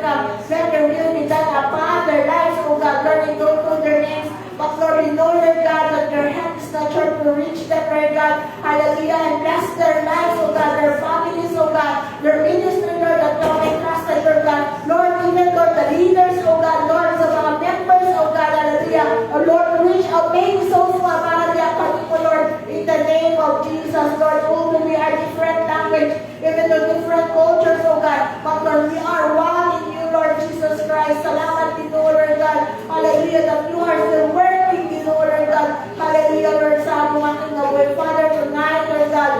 come. Let your will be done upon their lives, oh God. Lord, I don't know their names, but Lord, we know, Lord God, that your hand is not short to reach them, Lord God. Hallelujah. And bless their lives, oh God, their families, oh God, their ministry, Lord, that you may trust them, Lord God. Lord, even Lord, the leaders, oh God, Lord, sa mga members, oh God, hallelujah. Oh Lord, reach out many souls, mga hallelujah, people, Lord, in the name of Jesus, Lord. Although we are different language, even though different cultures, oh God, but Lord, we are one in you, Lord Jesus Christ. Salamat din, Lord God. Hallelujah, that you are still working din, Lord God. Hallelujah, Lord, sa among aking way. Father, tonight, Lord God,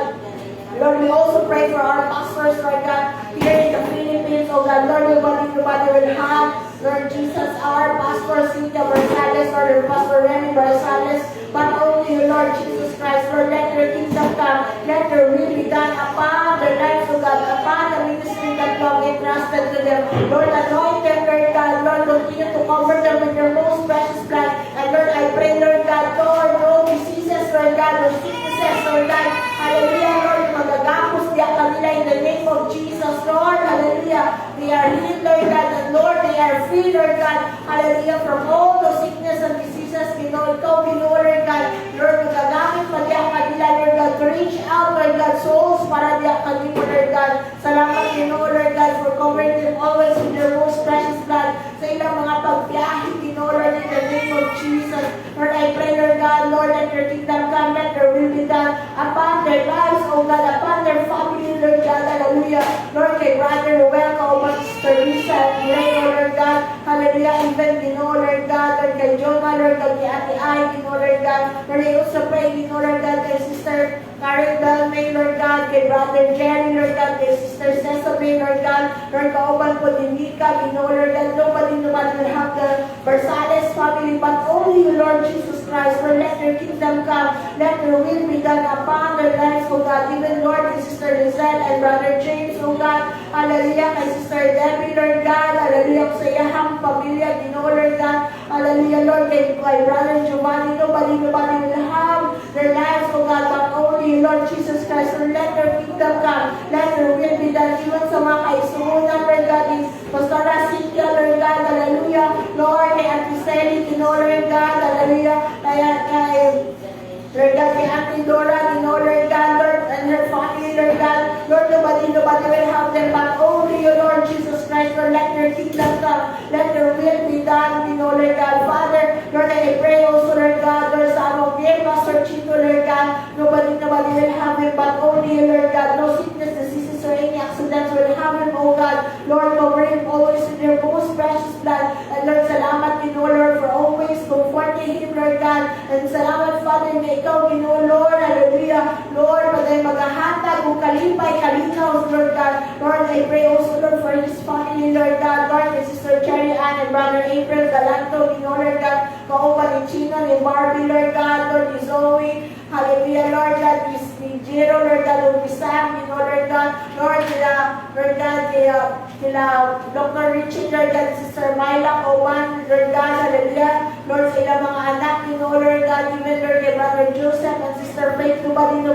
Lord, we also pray for our pastors, Lord God, here in the Philippines, oh God. Lord, nobody will have, Lord Jesus, our pastor, Cynthia Barsales, Lord, Pastor Remy Barsales, but only you, Lord Jesus Christ. Lord, let your kingdom come, let your will be done upon their lives, oh God, upon the ministry that you have entrusted to them. Lord, anoint them, Lord God. Lord, continue to cover them with your most precious blood. And Lord, I pray, Lord God, Lord, no diseases, Lord God, no sicknesses, Lord God. Hallelujah, Lord, magagapos diya kanila in the name of Jesus, Lord. Hallelujah. They are healed, Lord God, and Lord, they are free, Lord God. Hallelujah, from all the sickness and diseases, Lord God, Lord God. Lord, magagamit pa diya kanila, Lord God, to reach out, Lord God, souls para diya kanila, Lord God. Salamat din, Lord God, for covering them always with your most precious blood sa ilang mga pagbiyahe, Lord, in the name of Jesus. Lord, I pray, Lord God, Lord, let your kingdom come, let your will be done upon their lives, oh God, upon their family, Lord God, hallelujah. Lord, kay Brother welcome, Sister Risa, Ray, Lord God, hallelujah, even, Lord God, Lord, kay Jonah, Lord God, kay Ate Ay, Lord God, Lord, I also pray, Lord God, kay Sister Karen Belmay, Lord God, kay Brother Jerry, Lord God, kay Sister Cesame, Lord God, Lord, kauban po din Nika, Lord God, nobody will have the Barsales family, but only you, Lord Jesus Christ. Lord, let your kingdom come, let your will be done upon their lives, oh God, even Lord, kay Sister Lizelle and Brother James, oh God, hallelujah, kay Sister Debbie, Lord God, hallelujah, sa iyahang pamilya, Lord God, hallelujah, Lord, kay Brother Giovanni, nobody will have their lives, oh God, but only Lord Jesus Christ. Lord, let your kingdom come, let your will be done, even sa mga kaisunan, Lord God, in Pastora Cynthia, Lord God, hallelujah, Lord, kay Auntie Sally, Lord God, hallelujah, kay Lord God, kay Auntie Dora, Lord God, Lord, and her family, Lord God, Lord, nobody will have them, but only you, Lord Jesus Christ. Lord, let your kingdom come, let your will be done, Lord God. Father, Lord, I pray also, Lord God, Lord, sa among dear Pastor Chito, Lord God, nobody will have him, but only you, Lord God. No sickness, diseases, or any accidents will have him, oh God. Lord, cover him always with your most precious blood. And Lord, salamat din, Lord, for always comforting him, Lord God. And salamat, Father, na ikaw, Lord, hallelujah. Lord, pagay maghahatag kung kalipay, kalinaw, Lord God. Lord, I pray also, Lord, for his family, Lord God. Lord, and Sister Cherry Ann and Brother April Galanto, Lord God. Kauban ni Chino, ni Barbie, Lord God. Lord, ni Zoe, hallelujah, Lord God. Ni Jiro, Lord God, ni Sam, Lord God. Lord, Lord God, kila Dr. Richie, Lord God, Sister Myla, Kauban, Lord God, hallelujah. Lord, sa ilang mga anak, Lord God, even Lord, kay Brother Joseph and Sister Faith, nobody will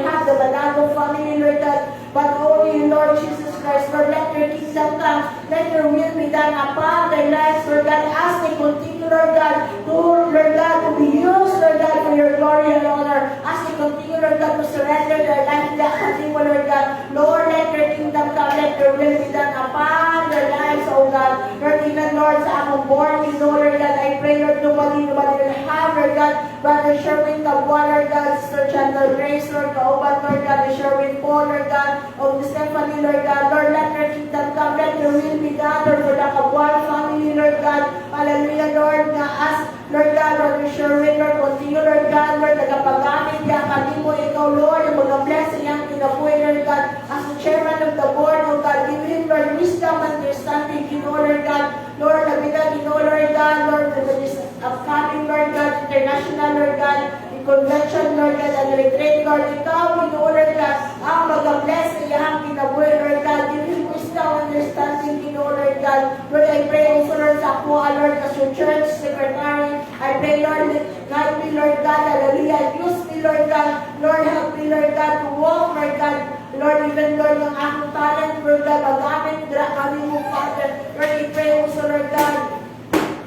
have the Balago family, Lord God, but only you, Lord Jesus Christ. Lord, let your kingdom come, let your will be done upon their lives, Lord God, as they continue, Lord God, to be used, Lord God, for your glory and honor, as they continue, Lord God, to surrender their life to that continue, Lord God. Lord, let your kingdom come, let your will be done upon their lives, oh God. Lord, even, Lord, sa among born, Lord God, I pray, Lord, nobody will have, Lord God, Brother Sherwin Cabua, Lord God, Sister Chandler Grace, Lord, Kauban, Lord God, Sherwin Paul, Lord God, of the Stephanie, Lord God, Lord, let your kingdom come, let your will be done, Lord, for the Cabua family, Lord God, hallelujah, Lord, na as, Lord God, Brother Sherwin, Lord, continue, Lord God, Lord, nagapagamit niya, kanimo ikaw, Lord, yung mga bless iyang kinabuhi, Lord God, as the chairman of the board, Lord God, give him, Lord, wisdom, understanding, Lord God, Lord, nabigan, Lord God, Lord, for this upcoming, Lord God, international, Lord God, in convention, Lord God, and retreat, Lord, ikaw, Lord God, ang mag-bless iyang kinabuhi, Lord God, give him wisdom, understanding, Lord God, Lord, I pray also, Lord, sa ako, Lord, as your church secretary, I pray, Lord, guide me, Lord God, hallelujah, use me, Lord God, Lord, help me, me, Lord God, to walk, Lord God, Lord, even Lord, ng aking talent, Lord God, magamit kami mo, Father. Lord, i-pray mo sa Lord God,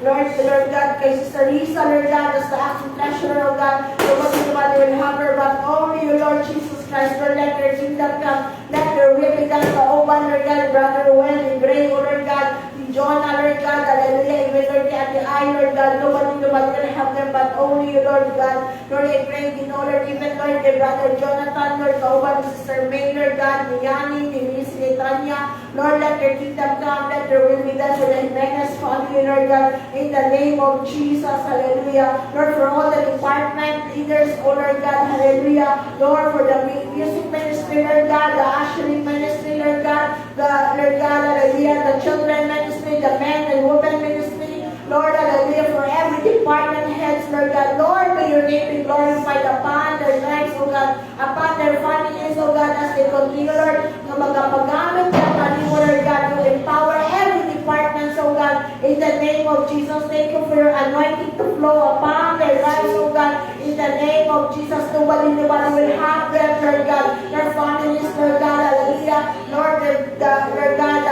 Lord God, kay Sister Lisa, Lord God, as the acting treasurer, Lord God, nobody will have her, but only you, Lord Jesus Christ, Lord, let your kingdom come, let your will be done sa Oban, Lord God, Brother Noel, and Gray, Lord God, Jonah, Lord God, hallelujah, even Lord God, the eye, Lord God, nobody will have them, but only you, Lord God. Lord, I pray, you know, Lord, even Lord, the Brother Jonathan, Lord, Kauban, Sister May, Lord God, ni Yani, ni Miss Tanya, Lord, let your kingdom come, let your will be done for the Jimenez family, Lord God, in the name of Jesus, hallelujah. Lord, for all the department leaders, oh Lord God, hallelujah. Lord, for the music ministry, Lord God, the ushering ministry, Lord God, Lord God, hallelujah, the children ministry, the men and women ministry, Lord, hallelujah, for every department heads, Lord God, Lord, may your name be glorified upon their lives, oh God, upon their families, oh God, as they continue, Lord, na magagamit ka kanimo, Lord God, to empower every department, oh God, in the name of Jesus. Thank you for your anointing to flow upon their lives, oh God, in the name of Jesus. Nobody will have them, Lord God, their families, Lord God, hallelujah, Lord, Lord God,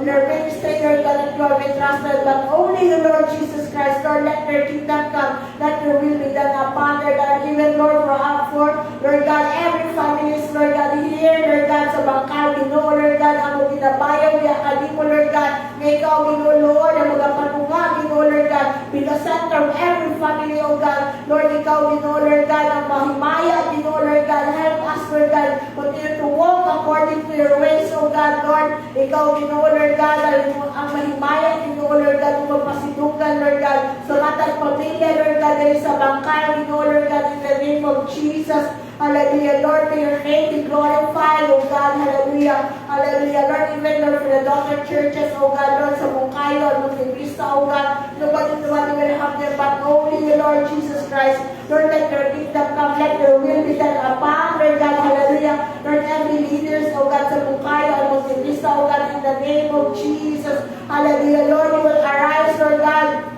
their ministry, Lord God, that you have entrusted, but only the Lord Jesus Christ, Lord, let your kingdom come, let your will be done upon their God, even Lord, for Lord God, every family, Lord God, here, Lord God, sa bangkal, Ginoo, Lord God, ang mga ginabayaw, yakali mo, Lord God, may ikaw, Ginoo, Lord, ang mga patunga, Ginoo, Lord God, be the center of every family, oh God, Lord, ikaw, Ginoo, Lord God, ang mahimaya, Ginoo, Lord God, help us, Lord God, continue to walk according to your ways, oh God, Lord, ikaw, Ginoo, Lord God, ang mahimaya, Ginoo, Lord God, magpasidugan, Lord God, sa matang pamilya, Lord God, dahil sa bangkay, Ginoo, Lord God, in the name of Jesus, hallelujah, Lord, may your name be glorified, oh God, hallelujah, hallelujah, Lord, even Lord, for the daughter churches, oh God, Lord, sa Bungkayo, Monte oh God, nobody will have them, but only you, Lord Jesus Christ, Lord, let your kingdom come, let your will be done upon, Lord God, hallelujah, Lord, every leaders, oh God, sa Bungkayo, Monte oh God, in the name of Jesus, hallelujah, Lord, you will arise, Lord God,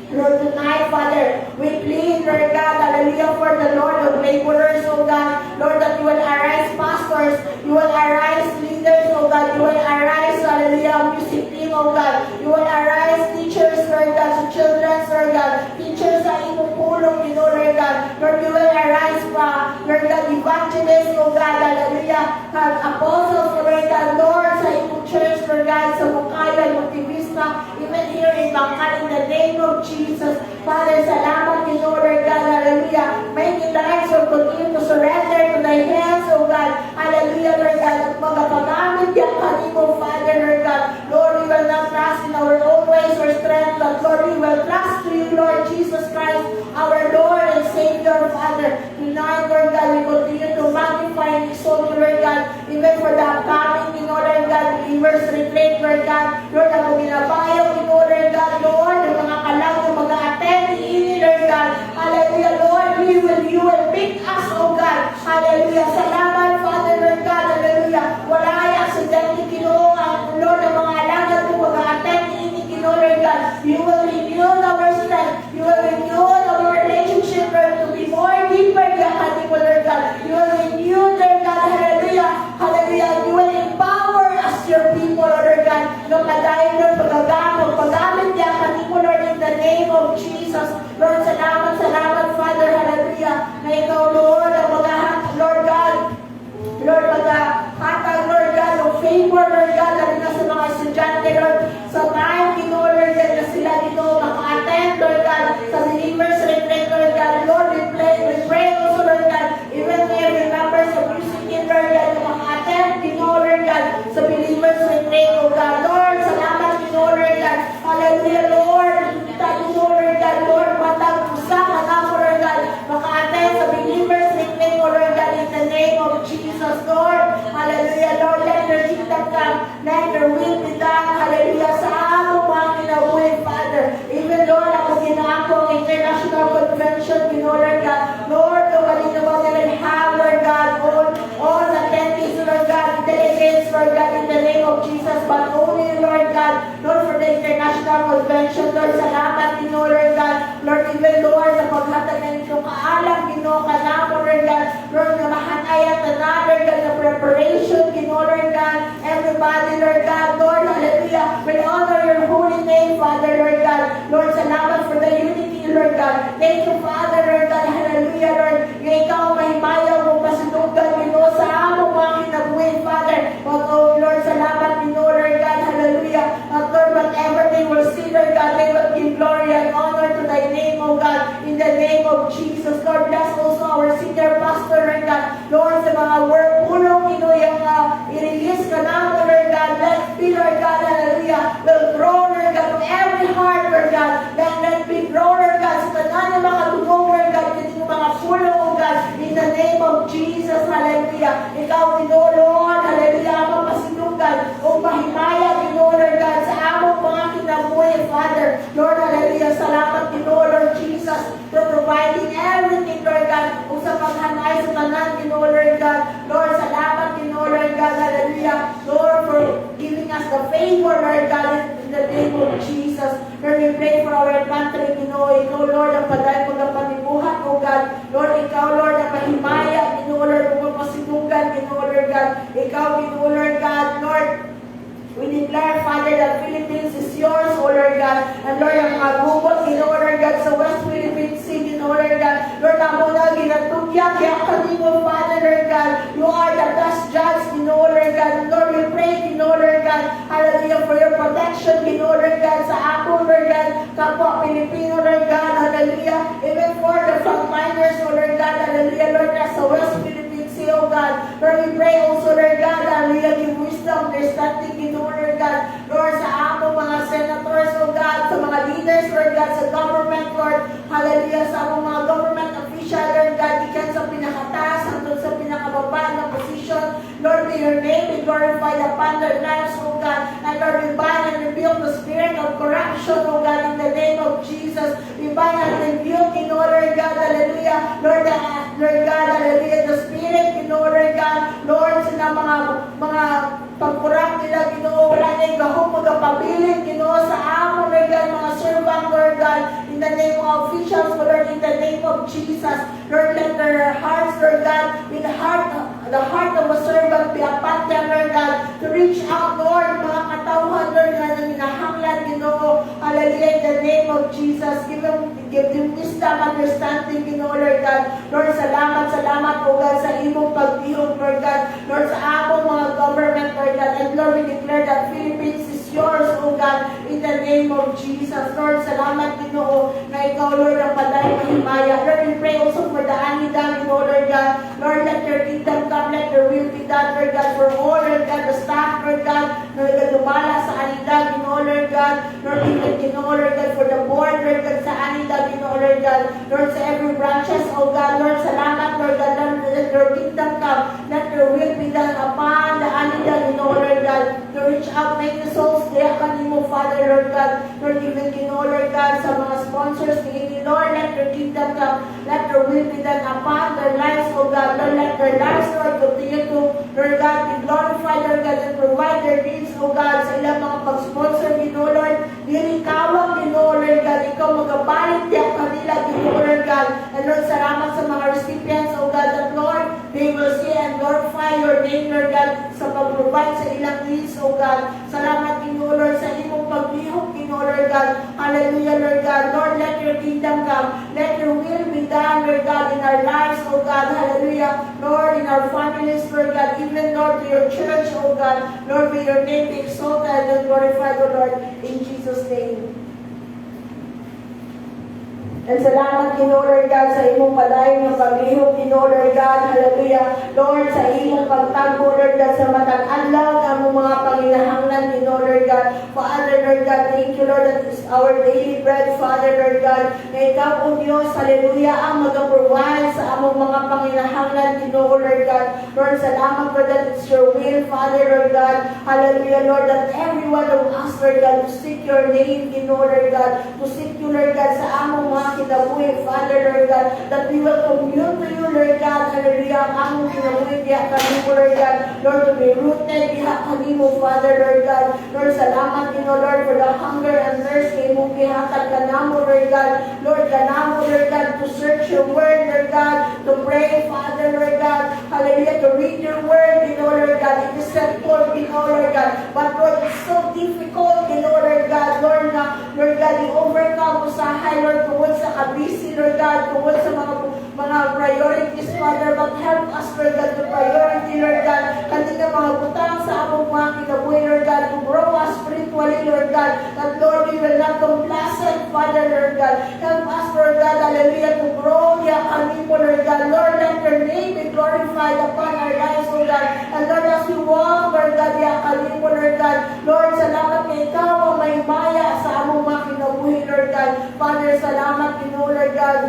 Lord, tonight, Father, we plead, Lord God, hallelujah, for the Lord of laborers, oh God, Lord, that you will arise pastors, you will arise leaders, oh God, you will arise, hallelujah, music team, oh God, you will arise teachers, Lord God, sa children, Lord God, teachers sa imong pulong, you know, Lord God, Lord, you will arise pa, Lord God, evangelists, oh God, hallelujah, apostles, Lord God, Lord, sa imong church, Lord God, sa Bukaya, Montivista, even here in Bangkal, in the name of Jesus, Father, salamat, you know, Lord God, hallelujah, may lives will continue to surrender to thy hands, oh God, hallelujah, Lord God, at magapagamit yan kanimo, Father, Lord God, Lord, we will not trust in our own ways or strength, but Lord, we will trust to you, Lord Jesus Christ, our Lord and Savior, Father. Tonight, Lord God, we continue to magnify and exalt you, Lord God, even for the upcoming, you know, Lord God, believers retreat, Lord God, Lord, ako ginabayaw, you know, Lord God, Lord, ang mga kalang yung mag-attend, Lord God, hallelujah, Lord, you will pick us, oh God, hallelujah, salamat, Father, Lord God, hallelujah, wala ay aksidente, Ginoo, Lord, ang mga alagad mo mag-attend, Ginoo, Lord God, you will renew our strength, you will renew our relationship, Lord, to be more deeper, Lord God, you will renew, Lord God, hallelujah, hallelujah, you will empower us, your people, Lord God, no kadayon, Lord, paggamit niya, kanimo, Lord, in the name of Jesus, Lord, salamat, Father, hallelujah, na ikaw, Lord, ang Lord God, Lord, maghatag, Lord God, ng favor, Lord God, lalo na sa mga estudyante, Lord, sa time, Ginoo, Lord God, na sila, Ginoo, maka-attend, Lord God, sa believers retreat, Lord God, Lord, we pray also, Lord God, even every member sa music team, Lord God, na maka-attend, Ginoo, Lord God, sa believers retreat, oh God, Lord, salamat, Ginoo, Lord God, hallelujah, Lord, Ginoo, Lord God, Lord, matag usa ka na mo, Lord God, maka-attend sa believers retreat, oh Lord God, in the name of Jesus, Lord, hallelujah, Lord, let your kingdom come, let your will be done, hallelujah, sa among mga kinabuhi, Father, even Lord, ako ginako ang international convention, Ginoo, Lord God, Lord, nobody will have, Lord God, all attendees, Lord God, delegates, Lord God, in the name of Jesus, but only, Lord God, Lord, for the international convention, Lord, salamat, Ginoo, Lord God, Lord, even Lord, sa paghatag ng inyong kaalam, Ginoo, kanamo, Lord God, Lord, na mahanay of Jesus. Lord, bless also our senior pastor, Lord God. Lord, sa mga work, punong yung i-release ka namin, Lord God. Let be, Lord God, hallelujah, will grow, Lord God, from every heart, Lord God. Let be grow, Lord God, sa tanan ng makatulong, Lord God, yung mga punong, oh God, in the name of Jesus, hallelujah. Ikaw, Ginoo, Lord, hallelujah, amang pasinungan, o mahimaya, Ginoo, Lord God, sa among mga kinabuhi, Father. Lord, hallelujah, salamat, Ginoo, Lord Jesus, for providing everything, Lord God, kung sa paghanay sa tanan, Ginoo, Lord God. Lord, salamat, Ginoo, Lord God, hallelujah, Lord, for giving us the favor, Lord God, in the name of Jesus. Lord, we pray for our country, Ginoo. Ikaw, Lord, ang paday mo ng panibuhat, O God. Lord, ikaw, Lord, ang mahimaya, Ginoo, Lord, kung mapasinungan, Ginoo, Lord God. Ikaw, Ginoo, Lord God, Lord, we declare, Father, that Philippines is yours, O Lord God. And Lord, ang mga bubot, Ginoo, Lord God, sa West Philippine Sea, Ginoo, Lord God. Lord, ako na ginatugyan, kaya kanimo, Father, Lord God. You are the best judge, Ginoo, Lord God. And Lord, we pray, Ginoo, Lord God, hallelujah, for your protection, Ginoo, Lord God, sa ako, Lord God, kapwa Pilipino, Lord God, hallelujah. Even for the frontliners, O Lord God, hallelujah, Lord God, sa West Philippine Sea, O God. Lord, we pray also, Lord God, hallelujah, give wisdom, understanding, Ginoo, Lord God. Lord, sa among mga senators, O God, sa mga leaders, Lord God, sa government, Lord, hallelujah, sa among mga government official, Lord God, ikan sa pinakataas, hanggang sa pinakababa na position. Lord, may your name be glorified upon their lives, O God. And Lord, we bind and rebuke the spirit of corruption, O God, in the name of Jesus. We bind and rebuke, in Lord God, hallelujah, Lord God, hallelujah, the spirit, in Lord God, Lord, sa mga pagkurap nila, Ginoo, wala na yung gahong magpabiling, Ginoo, sa amon, Lord God, mga servant, Lord God, in the name of officials, Lord, in the name of Jesus. Lord, let their hearts, Lord God, with the heart of a servant be upon them, Lord God, to reach out, Lord, mga katauhan, Lord God, na minahanglan, Ginoo, hallelujah, in the name of Jesus. Give them wisdom, understanding, Ginoo, Lord God. Lord, salamat, O God, sa imong pagtihog, Lord God. Lord, sa among mga government, Lord God. And Lord, we declare that Philippines is yours, O God, in the name of Jesus. Lord, salamat, Ginoo, na ikaw, Lord, ang paday mahimaya. Lord, we pray also for the Anida, Ginoo, Lord God. Lord, let your kingdom come, let your will be done, Lord God, for all, Lord God, the staff, Lord God, Lord God, dumala sa Anida, Ginoo, Lord God. Lord, Ginoo, Lord God, for the board, Lord God, sa Anida, Ginoo, Lord God. Lord, sa every branches, O God, Lord, salamat, Lord God, Lord, let your kingdom come, let your will be done upon the Anida, Ginoo, Lord God, to reach out many souls, kaya kanimo, Father, Lord God, Lord, even, Ginoo, Lord God, sa mga sponsors, Lord, let your kingdom come, let your will be done upon their lives, O God, Lord, let their lives, Lord, continue to, Lord God, be glorified, Lord God, and provide their needs, O God, sa ilang mga pag-sponsor, Ginoo, Lord, dili kawang, Ginoo, Lord God, ikaw magabalit diyak kanila, Ginoo, Lord God, and Lord, salamat sa mga recipients, O God, that Lord, they will see and glorify your name, Lord God, sa pag-provide sa ilang needs, O God. Salamat, Ginoo, Lord, sa imong paglihok, Ginoo, Lord God. Hallelujah, Lord God. Lord, let your kingdom come. Let your will be done, Lord God, in our lives, O God. Hallelujah. Lord, in our families, Lord God, even, Lord, to your church, O God. Lord, may your name be exalted and glorified, O Lord, in Jesus' name. And salamat, Ginoo, Lord God, sa imong padayon ng paglihok, Ginoo, Lord God, hallelujah. Lord, sa imong pagtagbo, Lord God, sa matag adlaw, ang mga panginahanglan, Ginoo, Lord God. Father, Lord God, thank you, Lord, that is our daily bread, Father, Lord God. Na ikaw, O Diyos, hallelujah, ang mag-provide sa among mga panginahanglan, Ginoo, Lord God. Lord, salamat, Lord, that it's your will, Father, Lord God. Hallelujah, Lord, that every one of us, Lord God, to seek your name, Ginoo, Lord God, to seek you, Lord God, sa among mga kinabuhi, Father, Lord God, that we will commune to you, Lord God, hallelujah, ang among kinabuhi, diha kanimo, Lord God, Lord, to be rooted, diha kanimo, Father, Lord God, Lord, salamat, Ginoo, Lord, for the hunger and thirst kay mong gihatag kanamo, Lord God, Lord, kanamo, Lord God, to search your word, Lord God, to pray, Father, Lord God, hallelujah, to read your word, Ginoo, Lord God, it is simple, Ginoo, Lord God, but Lord, it's so difficult, Ginoo, Lord God, Lord, na, Lord God, i-overcome usahay, Lord, tungkol sa kabisi, Lord God, tungkol sa mga priorities, Father, but help us, Lord God, to priority, Lord God, kanina mga butang sa among mga kinabuhi, Lord God, to grow us spiritually, Lord God, that Lord, we will not complacent, Father, Lord God. Help us, Lord God, hallelujah, to grow, kami po, Lord God. Lord, let your name be glorified upon our lives, Lord God. And Lord, as we walk, Lord God, kami po, Lord God. Lord, salamat na ikaw ang may maya sa among mga kinabuhi, Lord God. Father, salamat, Lord God.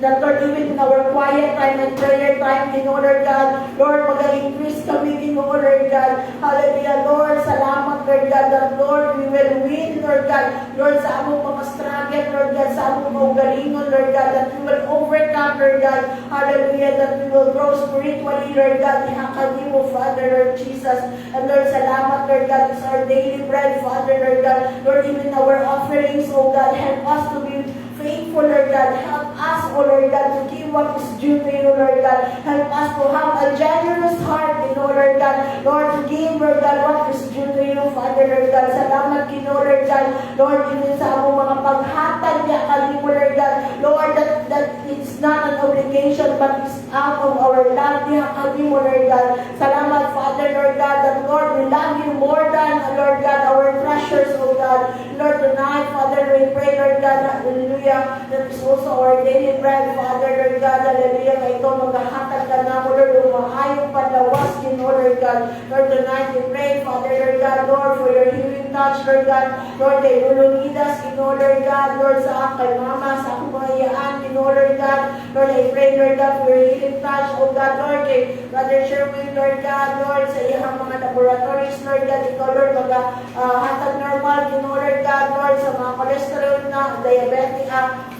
That Lord, even in our quiet time and prayer time, Lord God, Lord, mag-increase kami, Lord God. Hallelujah, Lord, salamat, Lord God, that Lord, we will win, Lord God. Lord, sa among mga struggle, Lord God, sa among mga galingon, Lord God, that we will overcome, Lord God. Hallelujah, that we will grow spiritually, Lord God. Ihakali mo, Father, Lord Jesus. And Lord, salamat, Lord God, it's our daily bread, Father, Lord God. Lord, even our offerings, oh God, help us to be faithful, Lord God. Help us, oh Lord God, to give what is due to you, Lord God. Help us to have a generous heart, Lord God. Lord, to give, Lord God, what is due to you, Father, Lord God. Salamat, Lord God. Lord, even sa among mga paghatag niya kami mo, Lord God. Lord, that it's not an obligation, but it's out of our love niya kami mo, Lord God. Salamat, Father, Lord God, that Lord, we love you more than, Lord God, our treasures, oh God. Lord, tonight, Father, we pray, Lord God, hallelujah, that is also our daily bread, Father, Lord God, hallelujah, na ito maghahatag ka na mo, Lord, umaayong panlawas din, Lord God. Lord, tonight we pray, Father, Lord God, Lord, for your healing touch, Lord God. Lord, kay Lulumidas, Lord God, Lord, sa akin, Mama, sa akong mga iyaan, Lord God. Lord, I pray, Lord God, for your healing touch, oh God, Lord, kay Brother Sherwin, Lord God, Lord, sa iyang mga laboratories, Lord God, ikaw, Lord, hatag normal, Lord God, Lord, sa mga cholesterol na, diabetic,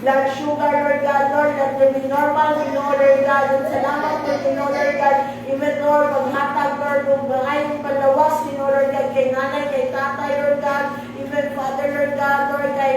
blood sugar, Lord God, Lord, that will be normal, Lord God, and salamat po, Lord God, even, Lord, maghatag, Lord, kung ayong palawas, Lord God, kay nanay, kay tatay, Lord God, even, Father, Lord God, Lord, kay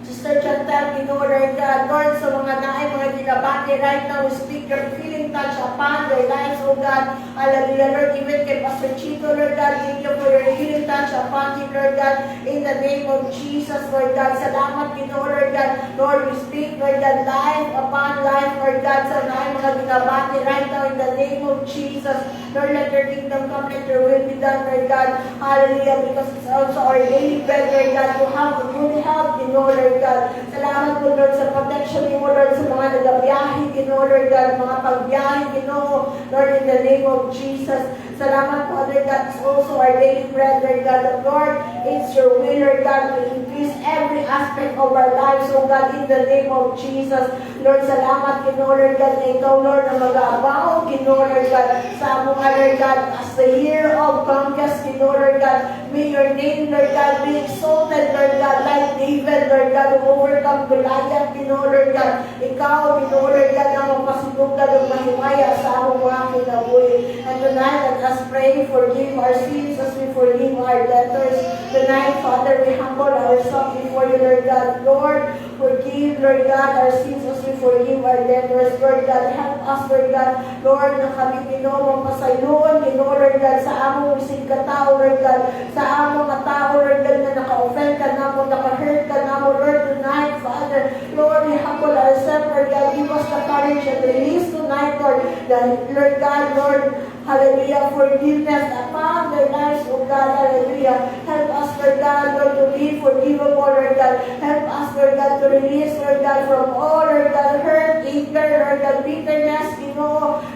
Sister Chantal, Lord God, Lord, sa mga naay, mga ginabati right now, we speak your healing touch upon their lives, oh God. Hallelujah, Lord, even kay Pastor Chito, Lord God, thank you for your healing touch upon him, Lord God, in the name of Jesus, Lord God. Salamat, Lord God. Lord, we speak, Lord God, life upon life, Lord God, sa naay, mga ginabati right now, in the name of Jesus. Lord, let your kingdom come, let your will be done, Lord God. Hallelujah, because it's also our daily bread, Lord God, to have a good health, Lord God. Salamat po, Lord, sa protection mo, Lord, sa mga nagabiyahe, Lord God, mga pagbiyahe, Lord, in the name of Jesus. Salamat po, Lord God, it's also our daily bread, Lord God. The Lord, it's your will, Lord God, to increase every aspect of our lives, oh God, in the name of Jesus. Lord, salamat, Lord God, na ikaw, Lord, na mag-aabaw, Lord God, sa among, Lord God, as the year of conquest, Lord God. May your name, Lord God, be exalted, Lord God, like David, Lord God, who overcome Goliath, Lord God. Ikaw, Lord God, na magpasigugad ng mahimaya sa among mga kinabuhi. And tonight, let us pray, forgive our sins as we forgive our debtors. Tonight, Father, we humble ourselves before you, Lord God. Lord, forgive, Lord God, our sins as we forgive our debtors. Lord God, help us, Lord God. Lord, na kami pinapasayloon, Lord God, sa among isig katao, Lord God, sa among katao, Lord God, na naka-offend ka na mo, naka-hurt ka na mo, Lord, tonight, Father. Lord, we humble ourselves, Lord God, give us the courage and release tonight, Lord, Lord God, Lord, hallelujah, forgiveness upon their lives, oh God, hallelujah. Help us, Lord God, Lord, to be forgivable, Lord God. Help us, Lord God, to release, Lord God, from all, Lord God, hurt, anger, Lord God, bitterness,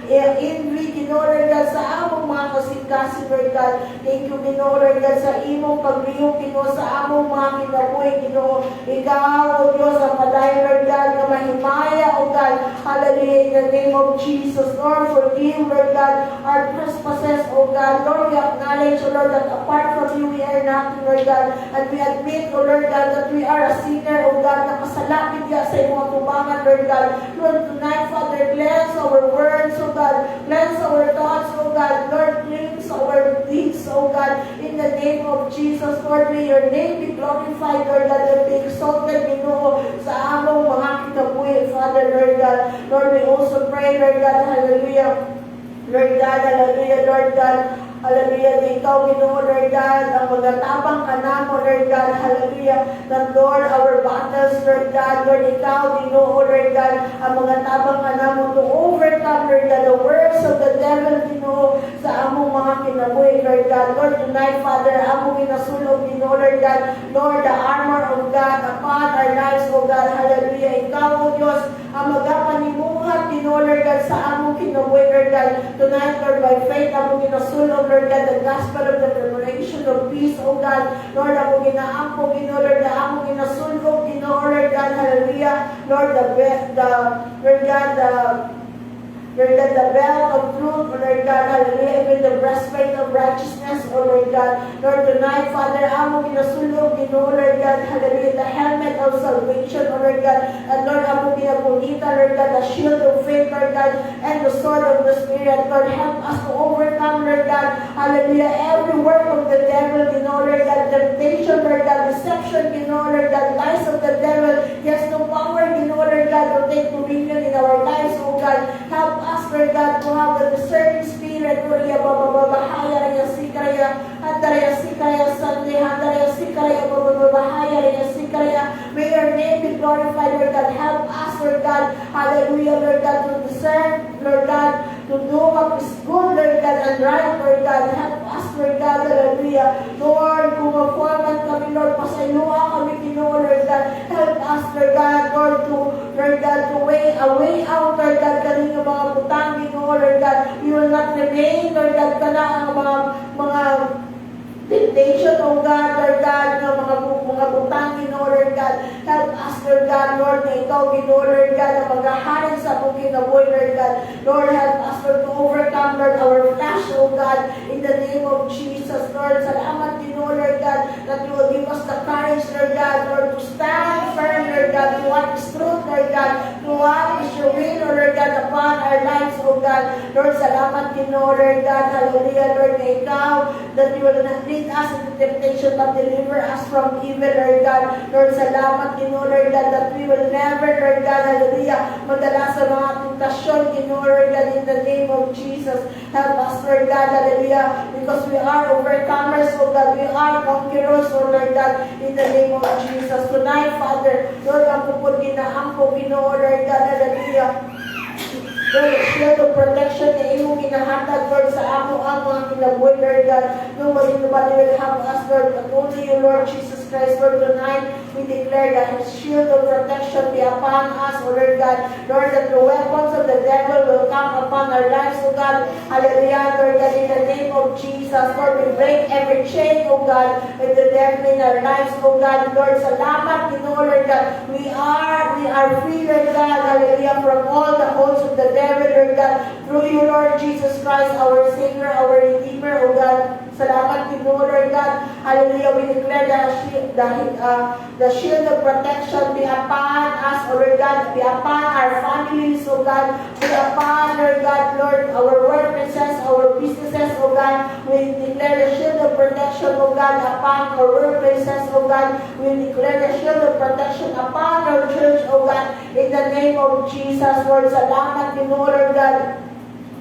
envy, Lord God, sa among mga kasing-kasing, Lord God. Thank you, Lord God, sa imong pagliyong, sa among mga kinabuhi, Ikaw, O Diyos, ang padayon, Lord God, na mahimaya, O God, hallelujah, in the name of Jesus. Lord, forgive, Lord God, our trespasses, O God. Lord, we acknowledge, O Lord, that apart from you, we are nothing, Lord God. And we admit, O Lord God, that we are a sinner, O God, na kasalapit niya sa iyong tubangan, Lord God. Lord, tonight, Father, bless our words, O God. Bless our thoughts, O God. Lord, bless our deeds, O God. In the name of Jesus, Lord, may your name be glorified, Lord God, and be exalted, sa among mga kinabuhi, Father, Lord God. Lord, we also pray, Lord God, hallelujah. Lord God, hallelujah, Lord God, hallelujah, na ikaw, Lord God, ang magatabang ka na mo, Lord God, hallelujah, that Lord, our battles, Lord God, Lord, ikaw, Lord God, ang magatabang ka na mo to overcome, Lord God, the works of the devil, God. Lord, tonight, Father, among inasulog, Ginoo, Lord God, Lord, the armor of God upon our lives, O God, hallelujah. Ikaw, O Diyos, ang magapanimuhat, Ginoo, Lord God, sa among kinabuhi, Lord God. Tonight, Lord, by faith, among inasulog, Lord God, the gospel of the preparation of peace, O God. Lord, among inaampo, Ginoo, Lord God, among inasulog, Ginoo, Lord God, hallelujah. Lord, Lord God, the belt of truth, Lord God, hallelujah, even the breastplate of righteousness, O Lord God. Lord, tonight, Father, among ginasulog, Ginoo, Lord God, hallelujah, the helmet of salvation, O Lord God, and Lord, among ginapunita, Lord God, the shield of faith, Lord God, and the sword of the Spirit. Lord, help us to overcome, Lord God, hallelujah, every work of the devil, Ginoo, Lord God, temptation, Lord God, deception, Ginoo, Lord God, lies of the devil. He has no power, Ginoo, Lord God, to take dominion in our lives, O God. Help us, Lord God, to have a discerning spirit, Lord, bababahaya, raya sikaraya, handaraya sikaraya, Sunday, handaraya sikaraya, bababahaya, raya sikaraya. May your name be glorified, Lord God. Help us, Lord God, hallelujah, Lord God, to discern, Lord God, to do what is good, Lord God, and right, Lord God. Help us, Lord God, hallelujah. Lord, kung magforman kami, Lord, pasayuha kami, Ginoo, Lord God. Help us, Lord God, Lord, to, Lord God, to a way out, Lord God, kaning mga butang, Ginoo, Lord God. We will not remain, Lord God, kana ang mga temptation, O God, Lord God, ng mga butang, Ginoo, Lord God. Help us, Lord God, Lord, na ikaw, Ginoo, Lord God, na maghaharin sa mong kinabuhi, Lord God. Lord, help us, Lord, to overcome, Lord, our flesh, O God, in the name of Jesus, Lord. Salamat, Ginoo, Lord God, that you will give us the courage, Lord God, Lord, to stand firm, Lord God, to what is truth, Lord God, to what is your will, Lord God, upon our lives, O God. Lord, salamat, Ginoo, Lord God, hallelujah, Lord, na ikaw, that you will not lead us into temptation, but deliver us from evil, Lord God. Lord, salamat, Ginoo, Lord God, that we will never, Lord God, hallelujah, madala sa mga tentasyon, Ginoo, Lord God, in the name of Jesus. Help us, Lord God, hallelujah, because we are overcomers, O God, we are conquerors, O Lord God, in the name of Jesus. Tonight, Father, Lord, ang pupod ginaampo, Ginoo, Lord God, hallelujah. Lord, shield of protection na iyong ginahatag, Lord, sa amo-amo ang kinabuhi, Lord God. Nobody will help us, Lord, but only you, Lord Jesus Christ. Lord, tonight, we declare that His shield of protection be upon us, O Lord God. Lord, that the weapons of the devil will come upon our lives, O God. Hallelujah, Lord God, in the name of Jesus. Lord, we break every chain, O God, with the devil in our lives, O God. Lord, salamat, Ginoo, Lord God. We are free, Lord God, hallelujah, from all the holds of the devil, Lord God, through you, Lord Jesus Christ, our Savior, our Redeemer, O God. Salamat, Ginoo, Lord God. Hallelujah, we declare the shield of protection be upon us, O Lord God, be upon our families, O God, be upon, Lord God, Lord, our workplaces, our businesses, O God. We declare the shield of protection, O God, upon our workplaces, O God. We declare the shield of protection upon our church, O God, in the name of Jesus, Lord. Salamat, Ginoo, Lord God,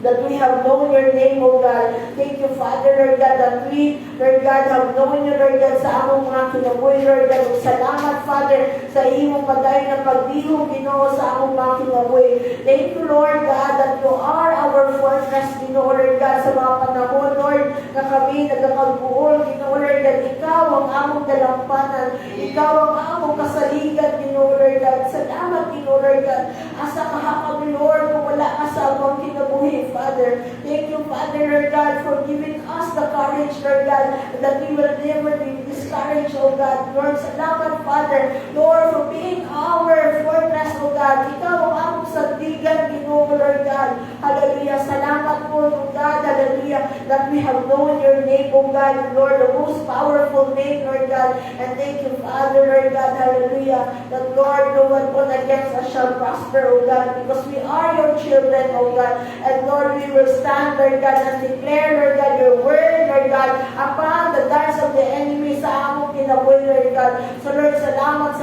that we have known your name, O God. Thank you, Father, Lord God, that we, Lord God, have known you, Lord God, sa among mga kinabuhi, Lord God. Salamat, Father, sa iyong pagay na pagbihong, Ginoo, sa among mga kinabuhi. Thank you, Lord God, that you are our fortress, Ginoo, Lord God, sa mga panahon, Lord, na kami nagkakabuol, Ginoo, Lord God. Ikaw ang among dalampanan. Ikaw ang among kasaligan, Ginoo, Lord God. Salamat, Ginoo, Lord God. Asa ka kami, Lord, kung wala ka sa among kinabuhi, Father. Thank you, Father, Lord God, for giving us the courage, Lord God, that we will never be discouraged, O God. Lord, salamat, Father, Lord, for being our fortress, O God. Ikaw ang among sandigan, Ginoo, Lord God. Hallelujah. Salamat po, O God, hallelujah, that we have known your name, O God, Lord, the most powerful name, Lord God. And thank you, Father, Lord God, hallelujah, that, Lord, no weapon against us shall prosper, O God, because we are your children, O God. And Lord, we will stand, Lord God, and declare, Lord God, your word, Lord God, upon the darts of the enemy sa among kinabuhi, Lord God. So, Lord, salamat,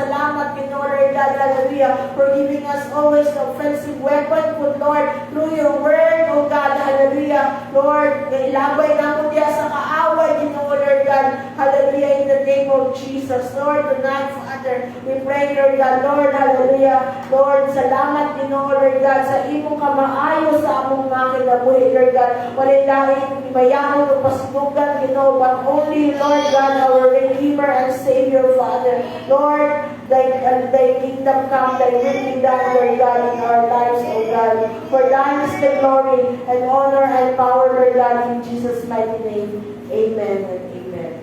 Ginoo, Lord God, hallelujah, for giving us always the offensive weapon, good Lord, through your word, O God, hallelujah. Lord, ilabay na mo diya sa kaaway, Ginoo, Lord God, hallelujah, in the name of Jesus. Lord, tonight, Father, we pray, Lord God, Lord, hallelujah, Lord, salamat, Ginoo, Lord God, sa imong kamaayo sa among mga kinabuhi, Lord God. God. Walay lain, ibayaan o paslugan, but only, Lord God, our Redeemer and Savior, Father. Lord, thy kingdom come, thy will be done, Lord God, in our lives, O God. For thine is the glory and honor and power, Lord God, in Jesus' mighty name. Amen and amen.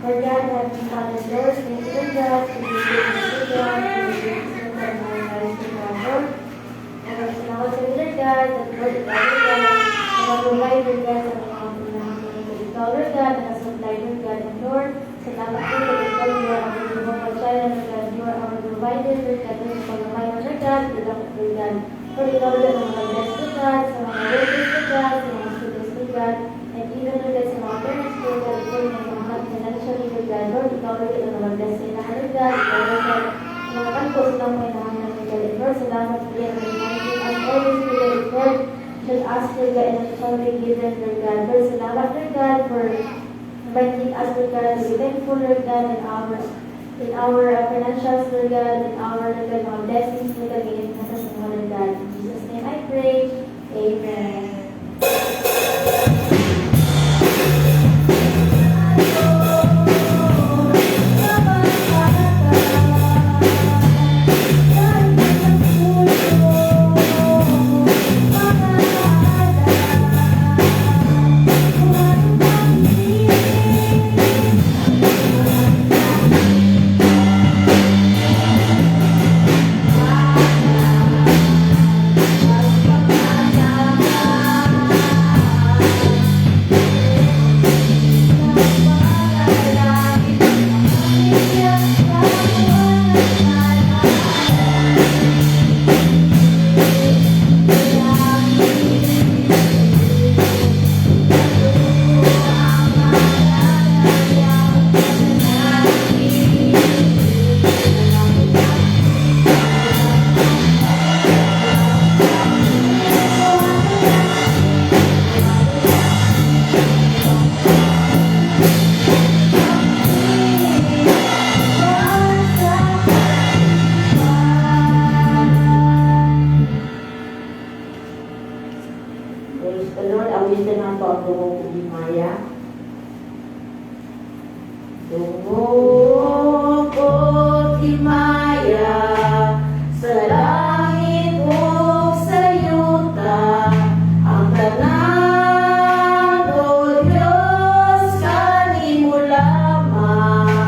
Lord God, Heavenly Father, Lord, thank you, Lord God, for your goodness, Lord God, for your grace, Lord God, in our lives, Lord God, Lord. And I'm salamat sa iyo, Lord God, that Lord, ikaw, Lord God, na mag-provide, Lord God, sa mga kailangan namin. Ikaw, Lord God, na supply, Lord God, and Lord, salamat po that ikaw, you are our Jehovah Jireh, Lord God, you are our provider, Lord God, Lord, sa pag-provide, Lord God, Lord God, Lord, ikaw, Lord God, na mag-bless, Lord God, sa mga workers, Lord God, sa mga students, Lord God, and even, Lord God, sa mga parents, Lord God, Lord, na financially, Lord God, Lord, ikaw, Lord, na mag-bless sa ilahan, Lord God, ikaw, Lord God, na makanto sa mga kailangan, Lord God, and Lord, salamat po yan, Lord God, as always, Lord God, should ask, Lord God, and it shall be given, Lord God, Lord, salamat, Lord God, for inviting us, Lord God, to be thankful, Lord God, in our financials, Lord God, in our, Lord God, mga blessings, Lord God, in sa mga, Lord God. In Jesus' name I pray, Amen. Praise the Lord. Awitin nato ang dungog Himaya. Dungog Himaya, sa langit o sa yuta, ang tanan o Diyos kanimo lamang.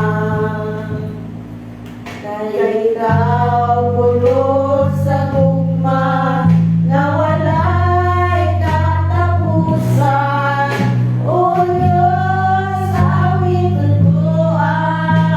Kaya ikaw bulot sa gugma, na walay katapusan. O Diyos, awit tutuan,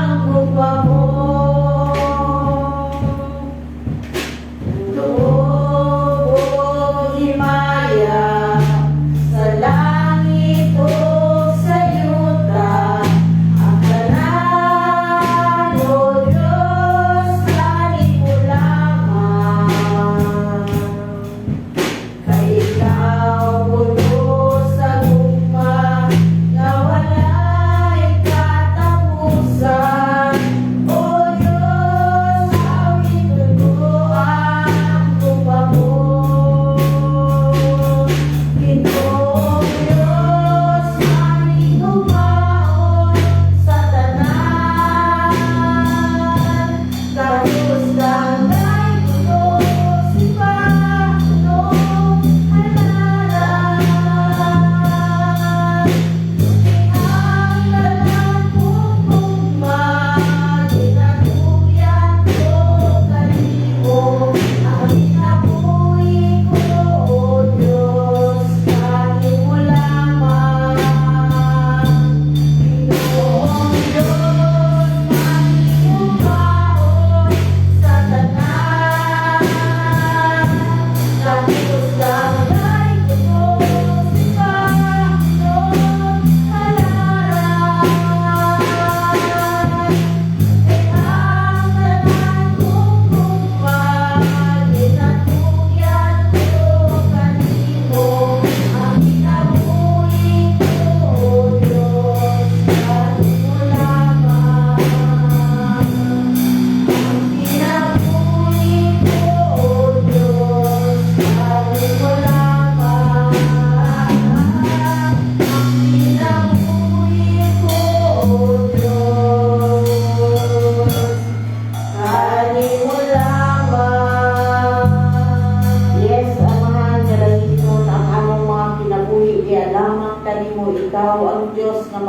ikaw ang Diyos nga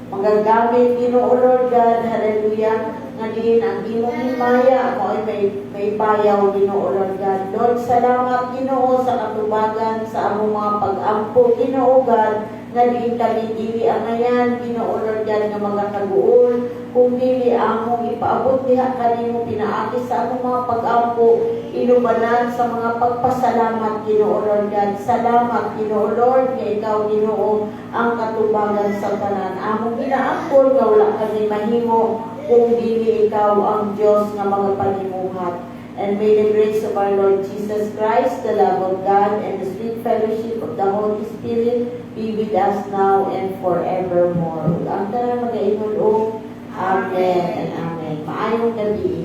magagamit, Ginoo Lord God, hallelujah, nga diin ang imong himaya, mo ay may payaw, Ginoo Lord God. Lord, salamat, Ginoo, sa katubagan, sa among mga pag-ampo, Ginoo God, nga diin kami dili ang ngayan, Ginoo Lord God, nga mga kaguol, kung dili among ipaabot diha kanimo pinaagi sa among mga pag-ampo, inubanan sa mga pagpasalamat, Ginoo Lord God. Salamat, Ginoo Lord, nga ikaw, Ginoo, ang katubagan sa tanan. Among ginaangkon nga wala kami mahimo kung dili ikaw ang Diyos nga mga panimuhat. And may the grace of our Lord Jesus Christ, the love of God, and the sweet fellowship of the Holy Spirit be with us now and forevermore. Ang tanan mag-ingon o Amen and Amen. Maayong gabi.